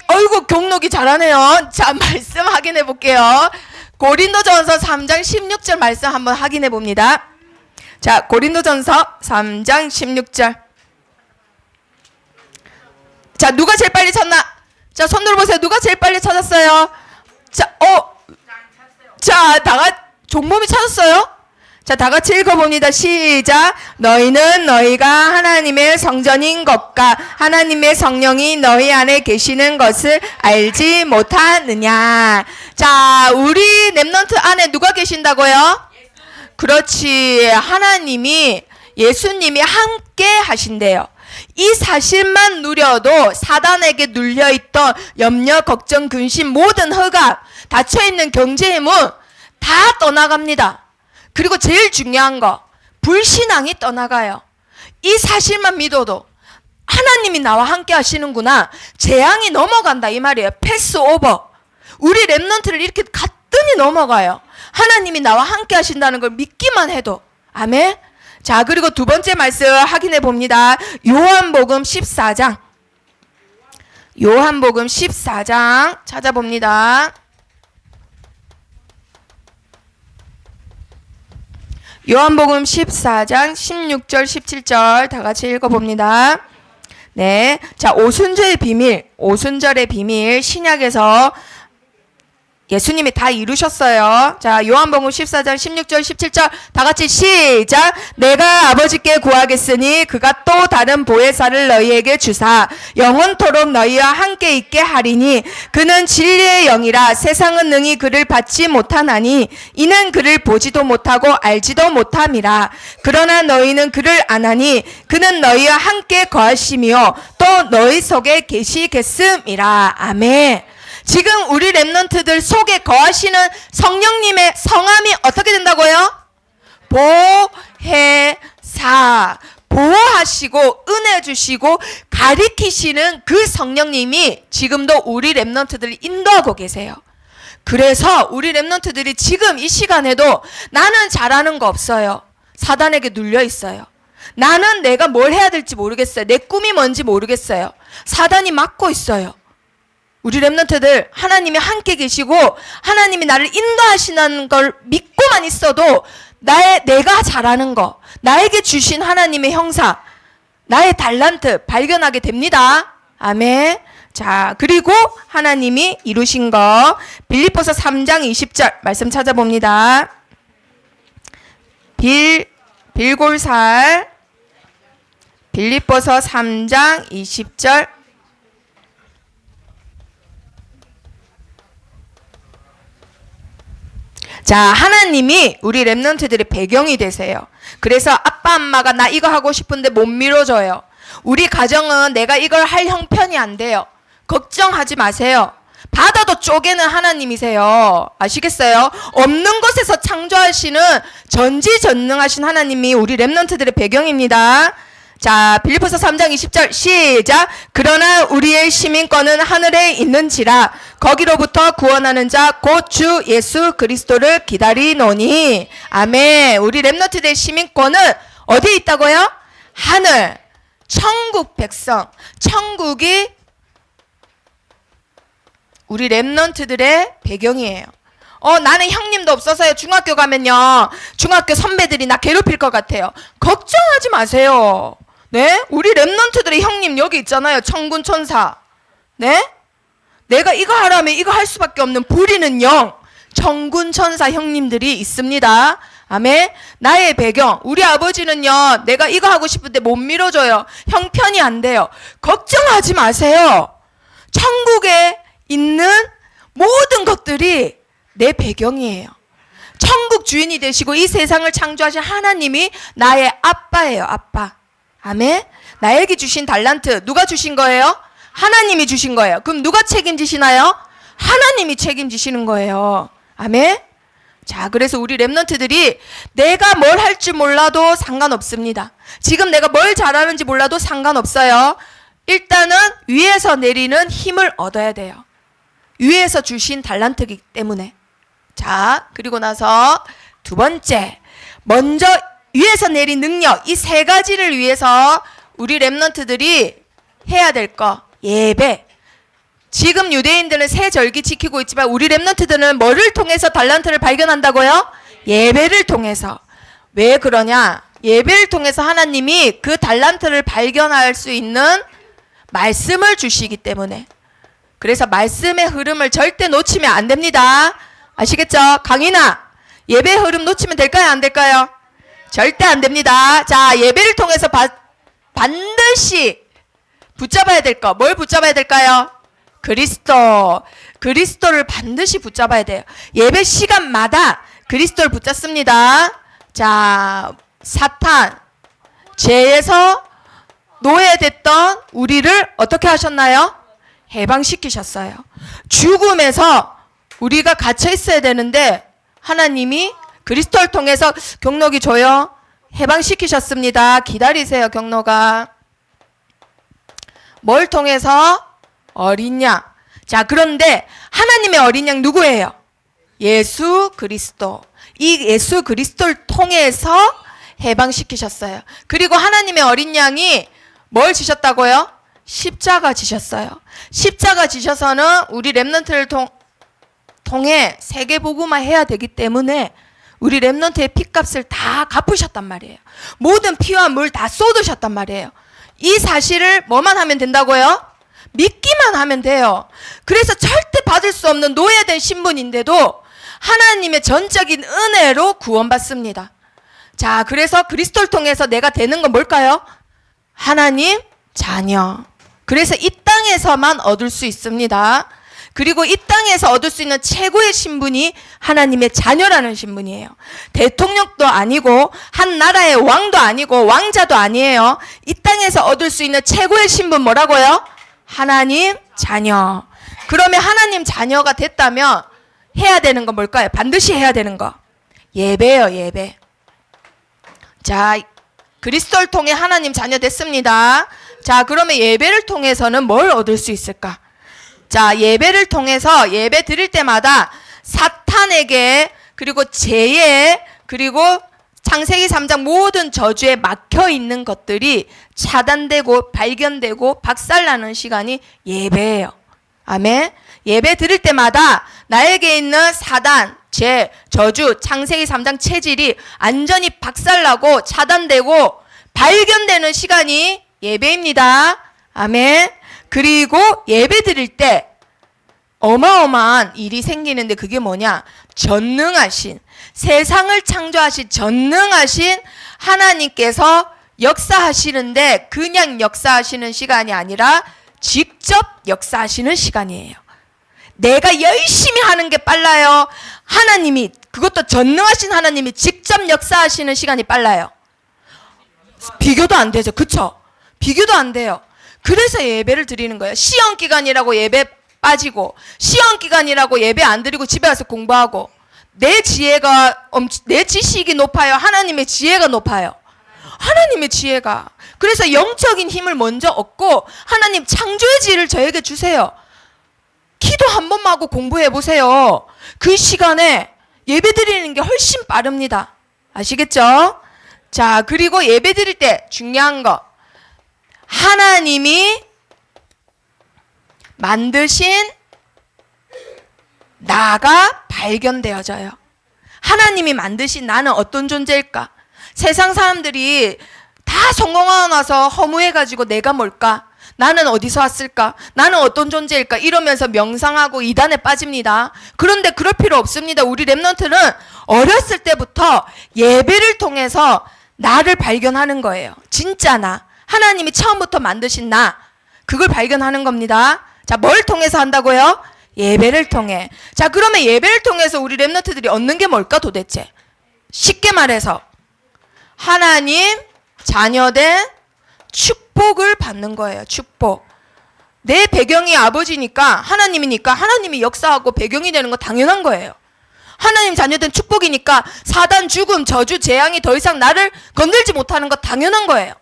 어이구 경록이 잘하네요. 자, 말씀 확인해 볼게요. 고린도전서 3장 16절 말씀 한번 확인해 봅니다. 자, 고린도전서 3장 16절. 자, 누가 제일 빨리 찾나? 자, 손 들어보세요. 누가 제일 빨리 찾았어요? 자, 종범이 찾았어요? 자, 다 같이 읽어봅니다. 시작. 너희는 너희가 하나님의 성전인 것과 하나님의 성령이 너희 안에 계시는 것을 알지 못하느냐. 자, 우리 렘넌트 안에 누가 계신다고요? 그렇지. 하나님이, 예수님이 함께 하신대요. 이 사실만 누려도 사단에게 눌려있던 염려, 걱정, 근심, 모든 허감, 닫혀있는 경제의 문 다 떠나갑니다. 그리고 제일 중요한 거, 불신앙이 떠나가요. 이 사실만 믿어도 하나님이 나와 함께 하시는구나. 재앙이 넘어간다 이 말이에요. 패스 오버. 우리 렘넌트를 이렇게 갔더니 넘어가요. 하나님이 나와 함께 하신다는 걸 믿기만 해도. 아멘. 자, 그리고 두 번째 말씀 확인해 봅니다. 요한복음 14장. 요한복음 14장 찾아봅니다. 요한복음 14장 16절 17절 다 같이 읽어봅니다. 네, 자, 오순절의 비밀, 오순절의 비밀 신약에서 예수님이 다 이루셨어요. 자, 요한복음 14장 16절 17절 다 같이 시작. 내가 아버지께 구하겠으니 그가 또 다른 보혜사를 너희에게 주사 영원토록 너희와 함께 있게 하리니 그는 진리의 영이라 세상은 능히 그를 받지 못하나니 이는 그를 보지도 못하고 알지도 못함이라. 그러나 너희는 그를 아나니 그는 너희와 함께 거하시며 또 너희 속에 계시겠음이라. 아멘. 지금 우리 렘넌트들 속에 거하시는 성령님의 성함이 어떻게 된다고요? 보혜사. 보호하시고 은혜 주시고 가리키시는 그 성령님이 지금도 우리 렘넌트들을 인도하고 계세요. 그래서 우리 렘넌트들이 지금 이 시간에도 나는 잘하는 거 없어요. 사단에게 눌려 있어요. 나는 내가 뭘 해야 될지 모르겠어요. 내 꿈이 뭔지 모르겠어요. 사단이 막고 있어요. 우리 렘넌트들 하나님이 함께 계시고 하나님이 나를 인도하시는 걸 믿고만 있어도 내가 잘하는 거, 나에게 주신 하나님의 형상, 나의 달란트 발견하게 됩니다. 아멘. 자, 그리고 하나님이 이루신 거 빌립보서 3장 20절 말씀 찾아봅니다. 빌골살 빌립보서 3장 20절 자, 하나님이 우리 렘넌트들의 배경이 되세요. 그래서 아빠 엄마가 나 이거 하고 싶은데 못 미뤄줘요. 우리 가정은 내가 이걸 할 형편이 안 돼요. 걱정하지 마세요. 받아도 쪼개는 하나님이세요. 아시겠어요? 없는 곳에서 창조하시는 전지전능하신 하나님이 우리 렘넌트들의 배경입니다. 자, 빌립보서 3장 20절 시작. 그러나 우리의 시민권은 하늘에 있는지라 거기로부터 구원하는 자 곧 주 예수 그리스도를 기다리노니. 아멘. 우리 렘넌트들의 시민권은 어디에 있다고요? 하늘. 천국 백성. 천국이 우리 렘넌트들의 배경이에요. 나는 형님도 없어서요. 중학교 가면요. 중학교 선배들이 나 괴롭힐 것 같아요. 걱정하지 마세요. 네? 우리 렘넌트들의 형님 여기 있잖아요. 천군 천사. 네? 내가 이거 하라면 이거 할 수밖에 없는 부리는 영. 천군 천사 형님들이 있습니다. 아멘. 나의 배경. 우리 아버지는요. 내가 이거 하고 싶은데 못 밀어줘요. 형편이 안 돼요. 걱정하지 마세요. 천국에 있는 모든 것들이 내 배경이에요. 천국 주인이 되시고 이 세상을 창조하신 하나님이 나의 아빠예요. 아빠. 아멘. 나에게 주신 달란트 누가 주신 거예요? 하나님이 주신 거예요. 그럼 누가 책임지시나요? 하나님이 책임지시는 거예요. 아멘. 자, 그래서 우리 렘넌트들이 내가 뭘 할 줄 몰라도 상관없습니다. 지금 내가 뭘 잘하는지 몰라도 상관없어요. 일단은 위에서 내리는 힘을 얻어야 돼요. 위에서 주신 달란트이기 때문에. 자, 그리고 나서 두 번째, 먼저 위에서 내린 능력, 이 세 가지를 위해서 우리 렘넌트들이 해야 될 거, 예배. 지금 유대인들은 새 절기 지키고 있지만 우리 렘넌트들은 뭐를 통해서 달란트를 발견한다고요? 예배를 통해서. 왜 그러냐? 예배를 통해서 하나님이 그 달란트를 발견할 수 있는 말씀을 주시기 때문에. 그래서 말씀의 흐름을 절대 놓치면 안 됩니다. 아시겠죠? 강인아, 예배 흐름 놓치면 될까요? 안 될까요? 절대 안 됩니다. 자, 예배를 통해서 반드시 붙잡아야 될 거. 뭘 붙잡아야 될까요? 그리스도. 그리스도를 반드시 붙잡아야 돼요. 예배 시간마다 그리스도를 붙잡습니다. 자, 사탄, 죄에서 노예됐던 우리를 어떻게 하셨나요? 해방시키셨어요. 죽음에서 우리가 갇혀 있어야 되는데 하나님이 그리스도를 통해서 경록이 줘요. 해방시키셨습니다. 기다리세요, 경록아. 뭘 통해서? 어린 양. 자, 그런데 하나님의 어린 양 누구예요? 예수 그리스도. 이 예수 그리스도를 통해서 해방시키셨어요. 그리고 하나님의 어린 양이 뭘 주셨다고요? 십자가 지셨어요. 십자가 지셔서는 우리 렘넌트를 통해 세계복음화 해야 되기 때문에 우리 렘넌트의 피값을 다 갚으셨단 말이에요. 모든 피와 물 다 쏟으셨단 말이에요. 이 사실을 뭐만 하면 된다고요? 믿기만 하면 돼요. 그래서 절대 받을 수 없는 노예된 신분인데도 하나님의 전적인 은혜로 구원받습니다. 자, 그래서 그리스도를 통해서 내가 되는 건 뭘까요? 하나님 자녀. 그래서 이 땅에서만 얻을 수 있습니다. 그리고 이 땅에서 얻을 수 있는 최고의 신분이 하나님의 자녀라는 신분이에요. 대통령도 아니고 한 나라의 왕도 아니고 왕자도 아니에요. 이 땅에서 얻을 수 있는 최고의 신분 뭐라고요? 하나님 자녀. 그러면 하나님 자녀가 됐다면 해야 되는 건 뭘까요? 반드시 해야 되는 거. 예배예요, 예배. 자, 그리스도를 통해 하나님 자녀 됐습니다. 자, 그러면 예배를 통해서는 뭘 얻을 수 있을까? 자, 예배를 통해서 예배 드릴 때마다 사탄에게 그리고 죄에 그리고 창세기 3장 모든 저주에 막혀 있는 것들이 차단되고 발견되고 박살나는 시간이 예배예요. 아멘. 예배 드릴 때마다 나에게 있는 사단, 죄, 저주, 창세기 3장 체질이 완전히 박살나고 차단되고 발견되는 시간이 예배입니다. 아멘. 그리고 예배 드릴 때 어마어마한 일이 생기는데 그게 뭐냐? 전능하신, 세상을 창조하신 전능하신 하나님께서 역사하시는데 그냥 역사하시는 시간이 아니라 직접 역사하시는 시간이에요. 내가 열심히 하는 게 빨라요? 하나님이, 그것도 전능하신 하나님이 직접 역사하시는 시간이 빨라요? 비교도 안 되죠. 그쵸? 비교도 안 돼요. 그래서 예배를 드리는 거예요. 시험 기간이라고 예배 빠지고, 시험 기간이라고 예배 안 드리고 집에 와서 공부하고, 내 지식이 높아요? 하나님의 지혜가 높아요? 하나님의 지혜가. 그래서 영적인 힘을 먼저 얻고 하나님 창조의 지혜를 저에게 주세요. 기도 한 번만 하고 공부해 보세요. 그 시간에 예배 드리는 게 훨씬 빠릅니다. 아시겠죠? 자, 그리고 예배 드릴 때 중요한 거. 하나님이 만드신 나가 발견되어져요. 하나님이 만드신 나는 어떤 존재일까? 세상 사람들이 다 성공하고 나서 허무해가지고 내가 뭘까? 나는 어디서 왔을까? 나는 어떤 존재일까? 이러면서 명상하고 이단에 빠집니다. 그런데 그럴 필요 없습니다. 우리 렘넌트는 어렸을 때부터 예배를 통해서 나를 발견하는 거예요. 진짜 나. 하나님이 처음부터 만드신 나. 그걸 발견하는 겁니다. 자, 뭘 통해서 한다고요? 예배를 통해. 자, 그러면 예배를 통해서 우리 렘넌트들이 얻는 게 뭘까 도대체? 쉽게 말해서 하나님 자녀된 축복을 받는 거예요. 축복. 내 배경이 아버지니까 하나님이니까 하나님이 역사하고 배경이 되는 거 당연한 거예요. 하나님 자녀된 축복이니까 사단, 죽음, 저주, 재앙이 더 이상 나를 건들지 못하는 거 당연한 거예요.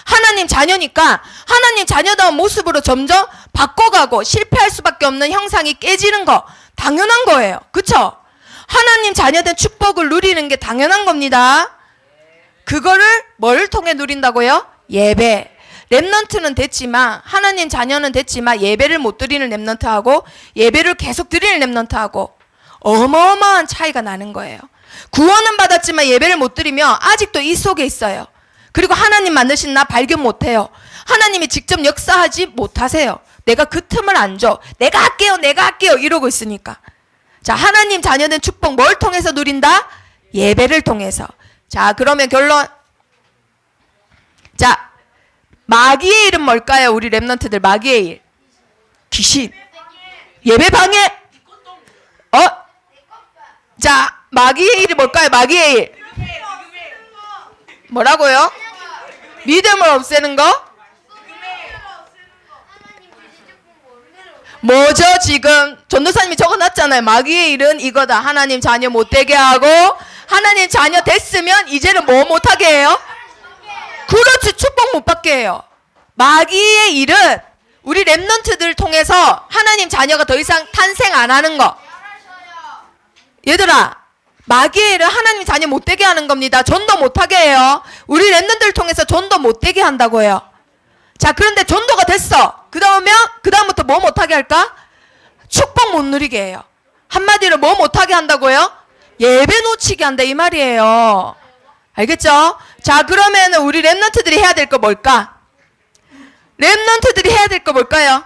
하나님 자녀니까 하나님 자녀다운 모습으로 점점 바꿔가고 실패할 수밖에 없는 형상이 깨지는 거 당연한 거예요. 그쵸? 하나님 자녀된 축복을 누리는 게 당연한 겁니다. 그거를 뭘 통해 누린다고요? 예배. 렘넌트는 됐지만, 하나님 자녀는 됐지만 예배를 못 드리는 렘넌트하고 예배를 계속 드리는 렘넌트하고 어마어마한 차이가 나는 거예요. 구원은 받았지만 예배를 못 드리면 아직도 이 속에 있어요. 그리고 하나님 만드신 나 발견 못해요. 하나님이 직접 역사하지 못하세요. 내가 그 틈을 안 줘. 내가 할게요 이러고 있으니까. 자, 하나님 자녀된 축복 뭘 통해서 누린다? 예배를 통해서. 자, 그러면 결론. 자, 마귀의 일은 뭘까요? 우리 렘넌트들 마귀의 일. 귀신. 예배 방해. 자, 마귀의 일이 뭘까요? 마귀의 일. 뭐라고요? 믿음을 없애는 거? 뭐죠? 지금 전도사님이 적어놨잖아요. 마귀의 일은 이거다. 하나님 자녀 못되게 하고, 하나님 자녀 됐으면 이제는 뭐 못하게 해요? 그렇지, 축복 못 받게 해요. 마귀의 일은 우리 렘넌트들 통해서 하나님 자녀가 더 이상 탄생 안 하는 거. 얘들아, 마귀의 일은 하나님 자녀 못되게 하는 겁니다. 전도 못하게 해요. 우리 렘넌트들 통해서 전도 못되게 한다고 해요. 자, 그런데 전도가 됐어. 그다음부터 뭐 못하게 할까? 축복 못 누리게 해요. 한마디로 뭐 못하게 한다고요? 예배 놓치게 한다 이 말이에요. 알겠죠? 자, 그러면 우리 랩런트들이 해야 될 거 뭘까? 랩런트들이 해야 될 거 뭘까요?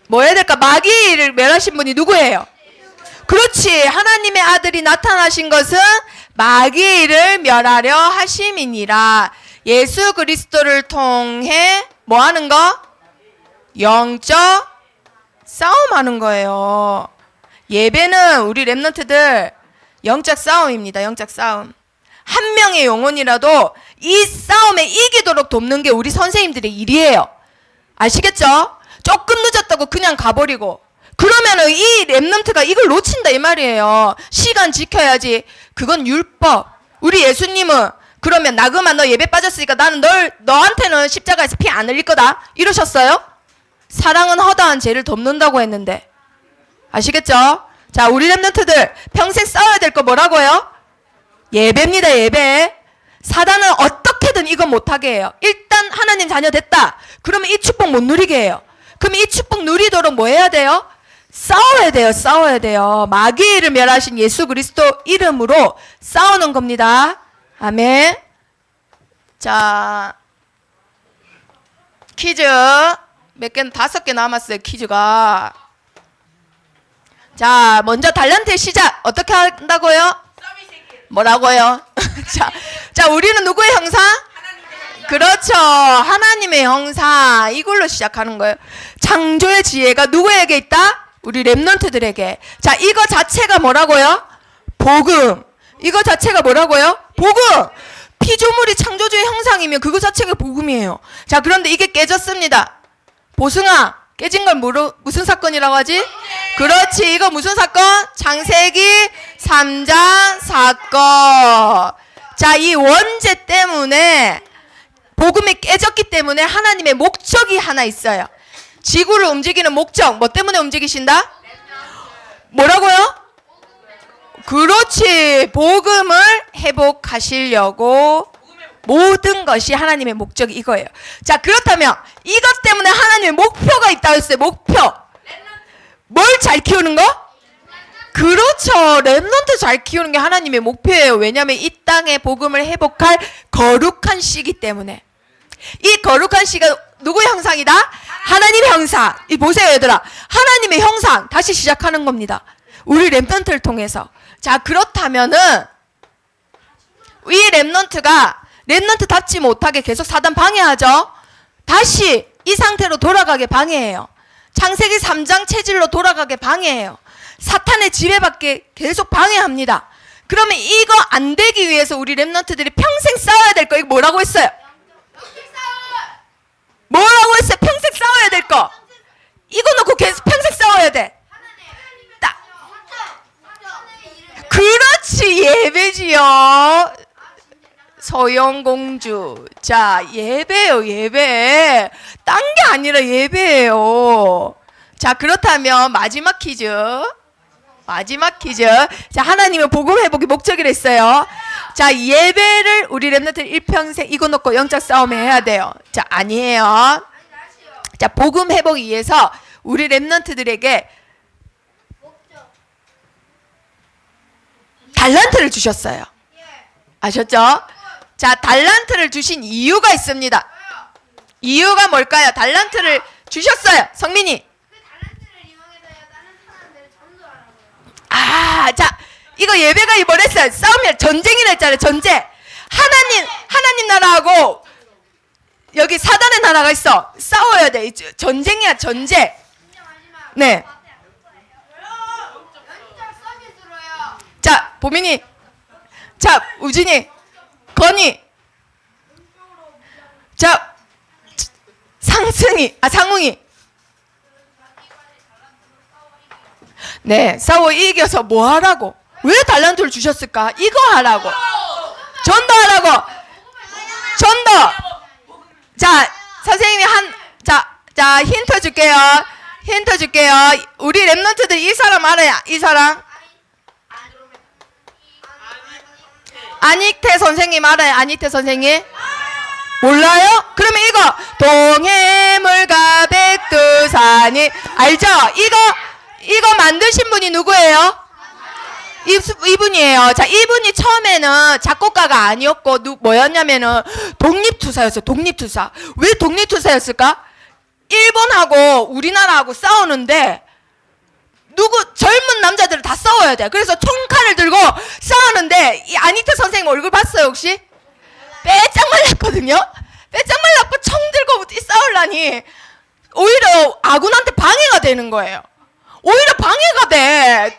뭐 해야 될까? 마귀를 멸하신 분이 누구예요? 그렇지. 하나님의 아들이 나타나신 것은 마귀를 멸하려 하심이니라. 예수 그리스도를 통해 뭐 하는 거? 영적 싸움하는 거예요. 예배는 우리 랩런트들 영적 싸움입니다. 영적 싸움. 한 명의 영혼이라도 이 싸움에 이기도록 돕는 게 우리 선생님들의 일이에요. 아시겠죠? 조금 늦었다고 그냥 가버리고 그러면은 이 랩런트가 이걸 놓친다 이 말이에요. 시간 지켜야지. 그건 율법. 우리 예수님은 그러면 나그마 너 예배 빠졌으니까 나는 너한테는 십자가에서 피 안 흘릴 거다 이러셨어요? 사랑은 허다한 죄를 덮는다고 했는데. 아시겠죠? 자, 우리 랩런트들 평생 싸워야 될 거 뭐라고요? 예배입니다. 예배. 사단은 어떻게든 이건 못하게 해요. 일단 하나님 자녀 됐다. 그러면 이 축복 못 누리게 해요. 그럼 이 축복 누리도록 뭐 해야 돼요? 싸워야 돼요. 싸워야 돼요. 마귀를 멸하신 예수 그리스도 이름으로 싸우는 겁니다. 아멘. 자, 퀴즈 몇 개, 5개 남았어요. 퀴즈가. 자, 먼저 달란트의 시작. 어떻게 한다고요? 뭐라고요? 자, 우리는 누구의 형상? 그렇죠. 하나님의 형상. 이걸로 시작하는 거예요. 창조의 지혜가 누구에게 있다? 우리 랩런트들에게. 자, 이거 자체가 뭐라고요? 복음. 이거 자체가 뭐라고요? 복음. 피조물이 창조주의 형상이면 그거 자체가 복음이에요. 자, 그런데 이게 깨졌습니다. 보승아, 깨진 걸 무슨 사건이라고 하지? 그렇지. 이거 무슨 사건? 창세기 3장 사건. 자, 이 원죄 때문에 복음이 깨졌기 때문에 하나님의 목적이 하나 있어요. 지구를 움직이는 목적. 뭐 때문에 움직이신다? 뭐라고요? 그렇지. 복음을 회복하시려고 모든 것이 하나님의 목적이 이거예요. 자, 그렇다면 이것 때문에 하나님의 목표가 있다고 했어요. 목표. 뭘 잘 키우는 거? 그렇죠. 랩런트 잘 키우는 게 하나님의 목표예요. 왜냐하면 이 땅에 복음을 회복할 거룩한 씨이기 때문에. 이 거룩한 씨가 누구의 형상이다? 하나님의 형상. 이 보세요 얘들아. 하나님의 형상. 다시 시작하는 겁니다. 우리 랩런트를 통해서. 자, 그렇다면은 이 랩런트 닫지 못하게 계속 사단 방해하죠. 다시 이 상태로 돌아가게 방해해요. 창세기 3장 체질로 돌아가게 방해해요. 사탄의 지배받게 계속 방해합니다. 그러면 이거 안 되기 위해서 우리 랩런트들이 평생 싸워야 될 거. 이거 뭐라고 했어요? 뭐라고 했어요? 평생 싸워야 될 거. 이거 놓고 계속 평생 싸워야 돼. 그렇지. 예배지요. 서영공주. 자, 예배요. 예배. 딴 게 아니라 예배예요. 자, 그렇다면 마지막 퀴즈. 자, 하나님의 복음 회복이 목적이라 했어요. 자, 예배를 우리 랩런트 일평생 이거 놓고 영적 싸움에 해야 돼요. 자, 아니에요. 자, 복음 회복을 위해서 우리 랩런트들에게 달란트를 주셨어요. 아셨죠? 자, 달란트를 주신 이유가 있습니다. 이유가 뭘까요? 달란트를 주셨어요. 성민이. 아, 자, 이거 예배가 뭐랬어요? 싸움이 전쟁이라 했잖아요. 전쟁. 하나님 나라하고 여기 사단의 나라가 있어. 싸워야 돼. 전쟁이야, 전쟁. 네. 자, 보민이. 자, 우진이. 건이. 자, 상웅이. 네, 싸워 이겨서 뭐 하라고? 왜 달란트를 주셨을까? 이거 하라고. 전도하라고. 전도. 자, 선생님이 자, 힌트 줄게요. 우리 랩런트들 이 사람 알아요? 이 사람? 안익태 선생님 알아요? 안익태 선생님? 몰라요? 그럼 동해물과 백두산이. 알죠? 이거 만드신 분이 누구예요? 이분이에요. 자, 이분이 처음에는 작곡가가 아니었고 뭐였냐면은 독립투사였어요. 독립투사. 왜 독립투사였을까? 일본하고 우리나라하고 싸우는데 젊은 남자들은 다 싸워야 돼. 그래서 총칼을 들고 싸우는데 이 아니테 선생님 얼굴 봤어요 혹시? 빼짝 말랐거든요. 빼짝 말랐고 총 들고 싸우려니 오히려 아군한테 방해가 되는 거예요. 오히려 방해가 돼.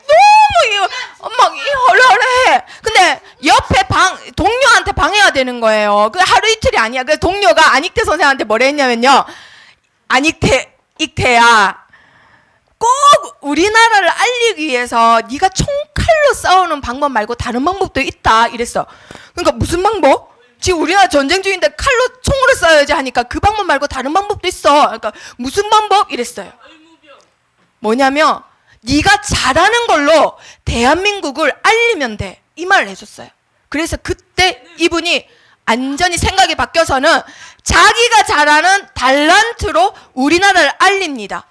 너무 막 헐헐해. 근데 옆에 동료한테 방해가 되는 거예요. 그 하루 이틀이 아니야. 그래서 동료가 안익태 선생한테 뭐라 했냐면요. 익태야. 꼭 우리나라를 알리기 위해서 네가 총칼로 싸우는 방법 말고 다른 방법도 있다 이랬어. 그러니까 무슨 방법? 지금 우리나라 전쟁 중인데 총으로 싸워야지 하니까 그 방법 말고 다른 방법도 있어. 그러니까 무슨 방법? 이랬어요. 뭐냐면 네가 잘하는 걸로 대한민국을 알리면 돼. 이 말을 해줬어요. 그래서 그때 이분이 완전히 생각이 바뀌어서는 자기가 잘하는 달란트로 우리나라를 알립니다.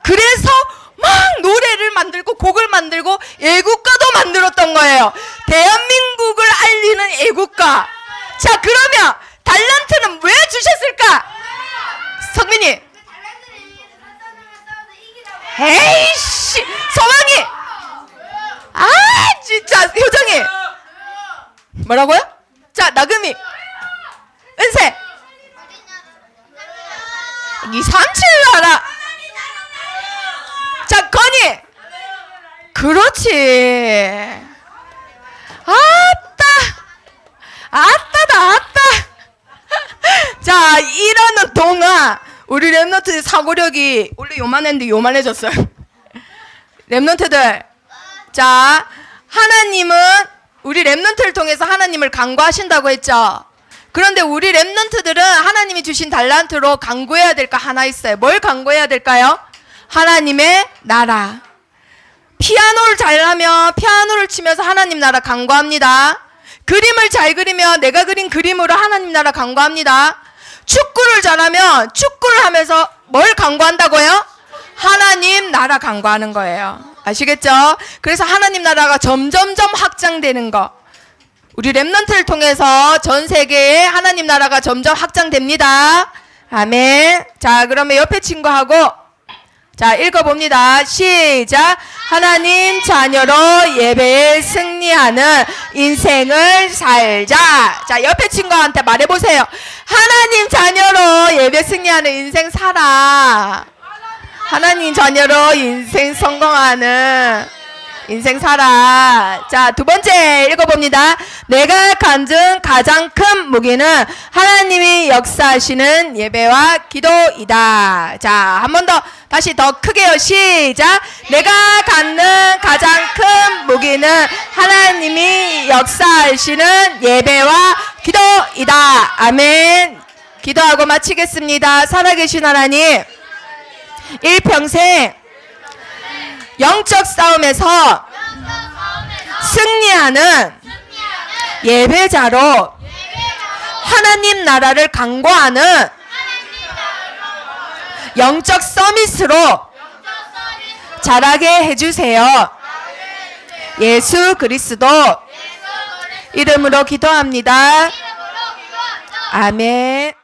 그래서 막 노래를 만들고 곡을 만들고 애국가도 만들었던 거예요. 대한민국을 알리는 애국가. 자, 그러면 달란트는 왜 주셨을까? 성민이. 에이씨, 서방이. 아, 진짜 효정이. 뭐라고요? 자, 나금이. 은세. 이 삼칠을 알아. 자, 건이. 그렇지. 아따. 자, 이러는 동안 우리 랩런트 사고력이 원래 요만했는데 요만해졌어요. 랩런트들. 자, 하나님은 우리 랩런트를 통해서 하나님을 간구하신다고 했죠. 그런데 우리 랩런트들은 하나님이 주신 달란트로 간구해야 될 거 하나 있어요. 뭘 간구해야 될까요? 하나님의 나라. 피아노를 잘하면 피아노를 치면서 하나님 나라 간구합니다. 그림을 잘 그리면 내가 그린 그림으로 하나님 나라 간구합니다. 축구를 잘하면 축구를 하면서 뭘 간구한다고요? 하나님 나라 간구하는 거예요. 아시겠죠? 그래서 하나님 나라가 점점점 확장되는 거. 우리 랩런트를 통해서 전 세계에 하나님 나라가 점점 확장됩니다. 아멘. 자, 그러면 옆에 친구하고 자, 읽어봅니다. 시작. 하나님 자녀로 예배에 승리하는 인생을 살자. 자, 옆에 친구한테 말해보세요. 하나님 자녀로 예배 승리하는 인생 살아. 하나님 자녀로 인생 성공하는 인생 살아. 자, 두 번째 읽어봅니다. 내가 갖는 가장 큰 무기는 하나님이 역사하시는 예배와 기도이다. 자, 한 번 더 다시 더 크게요. 시작. 내가 갖는 가장 큰 무기는 하나님이 역사하시는 예배와 기도이다. 아멘. 기도하고 마치겠습니다. 살아계신 하나님, 일평생 영적 싸움에서 승리하는 예배자로 하나님 나라를 강구하는 영적 서밋으로 자라게 해주세요. 예수 그리스도 이름으로 기도합니다. 아멘.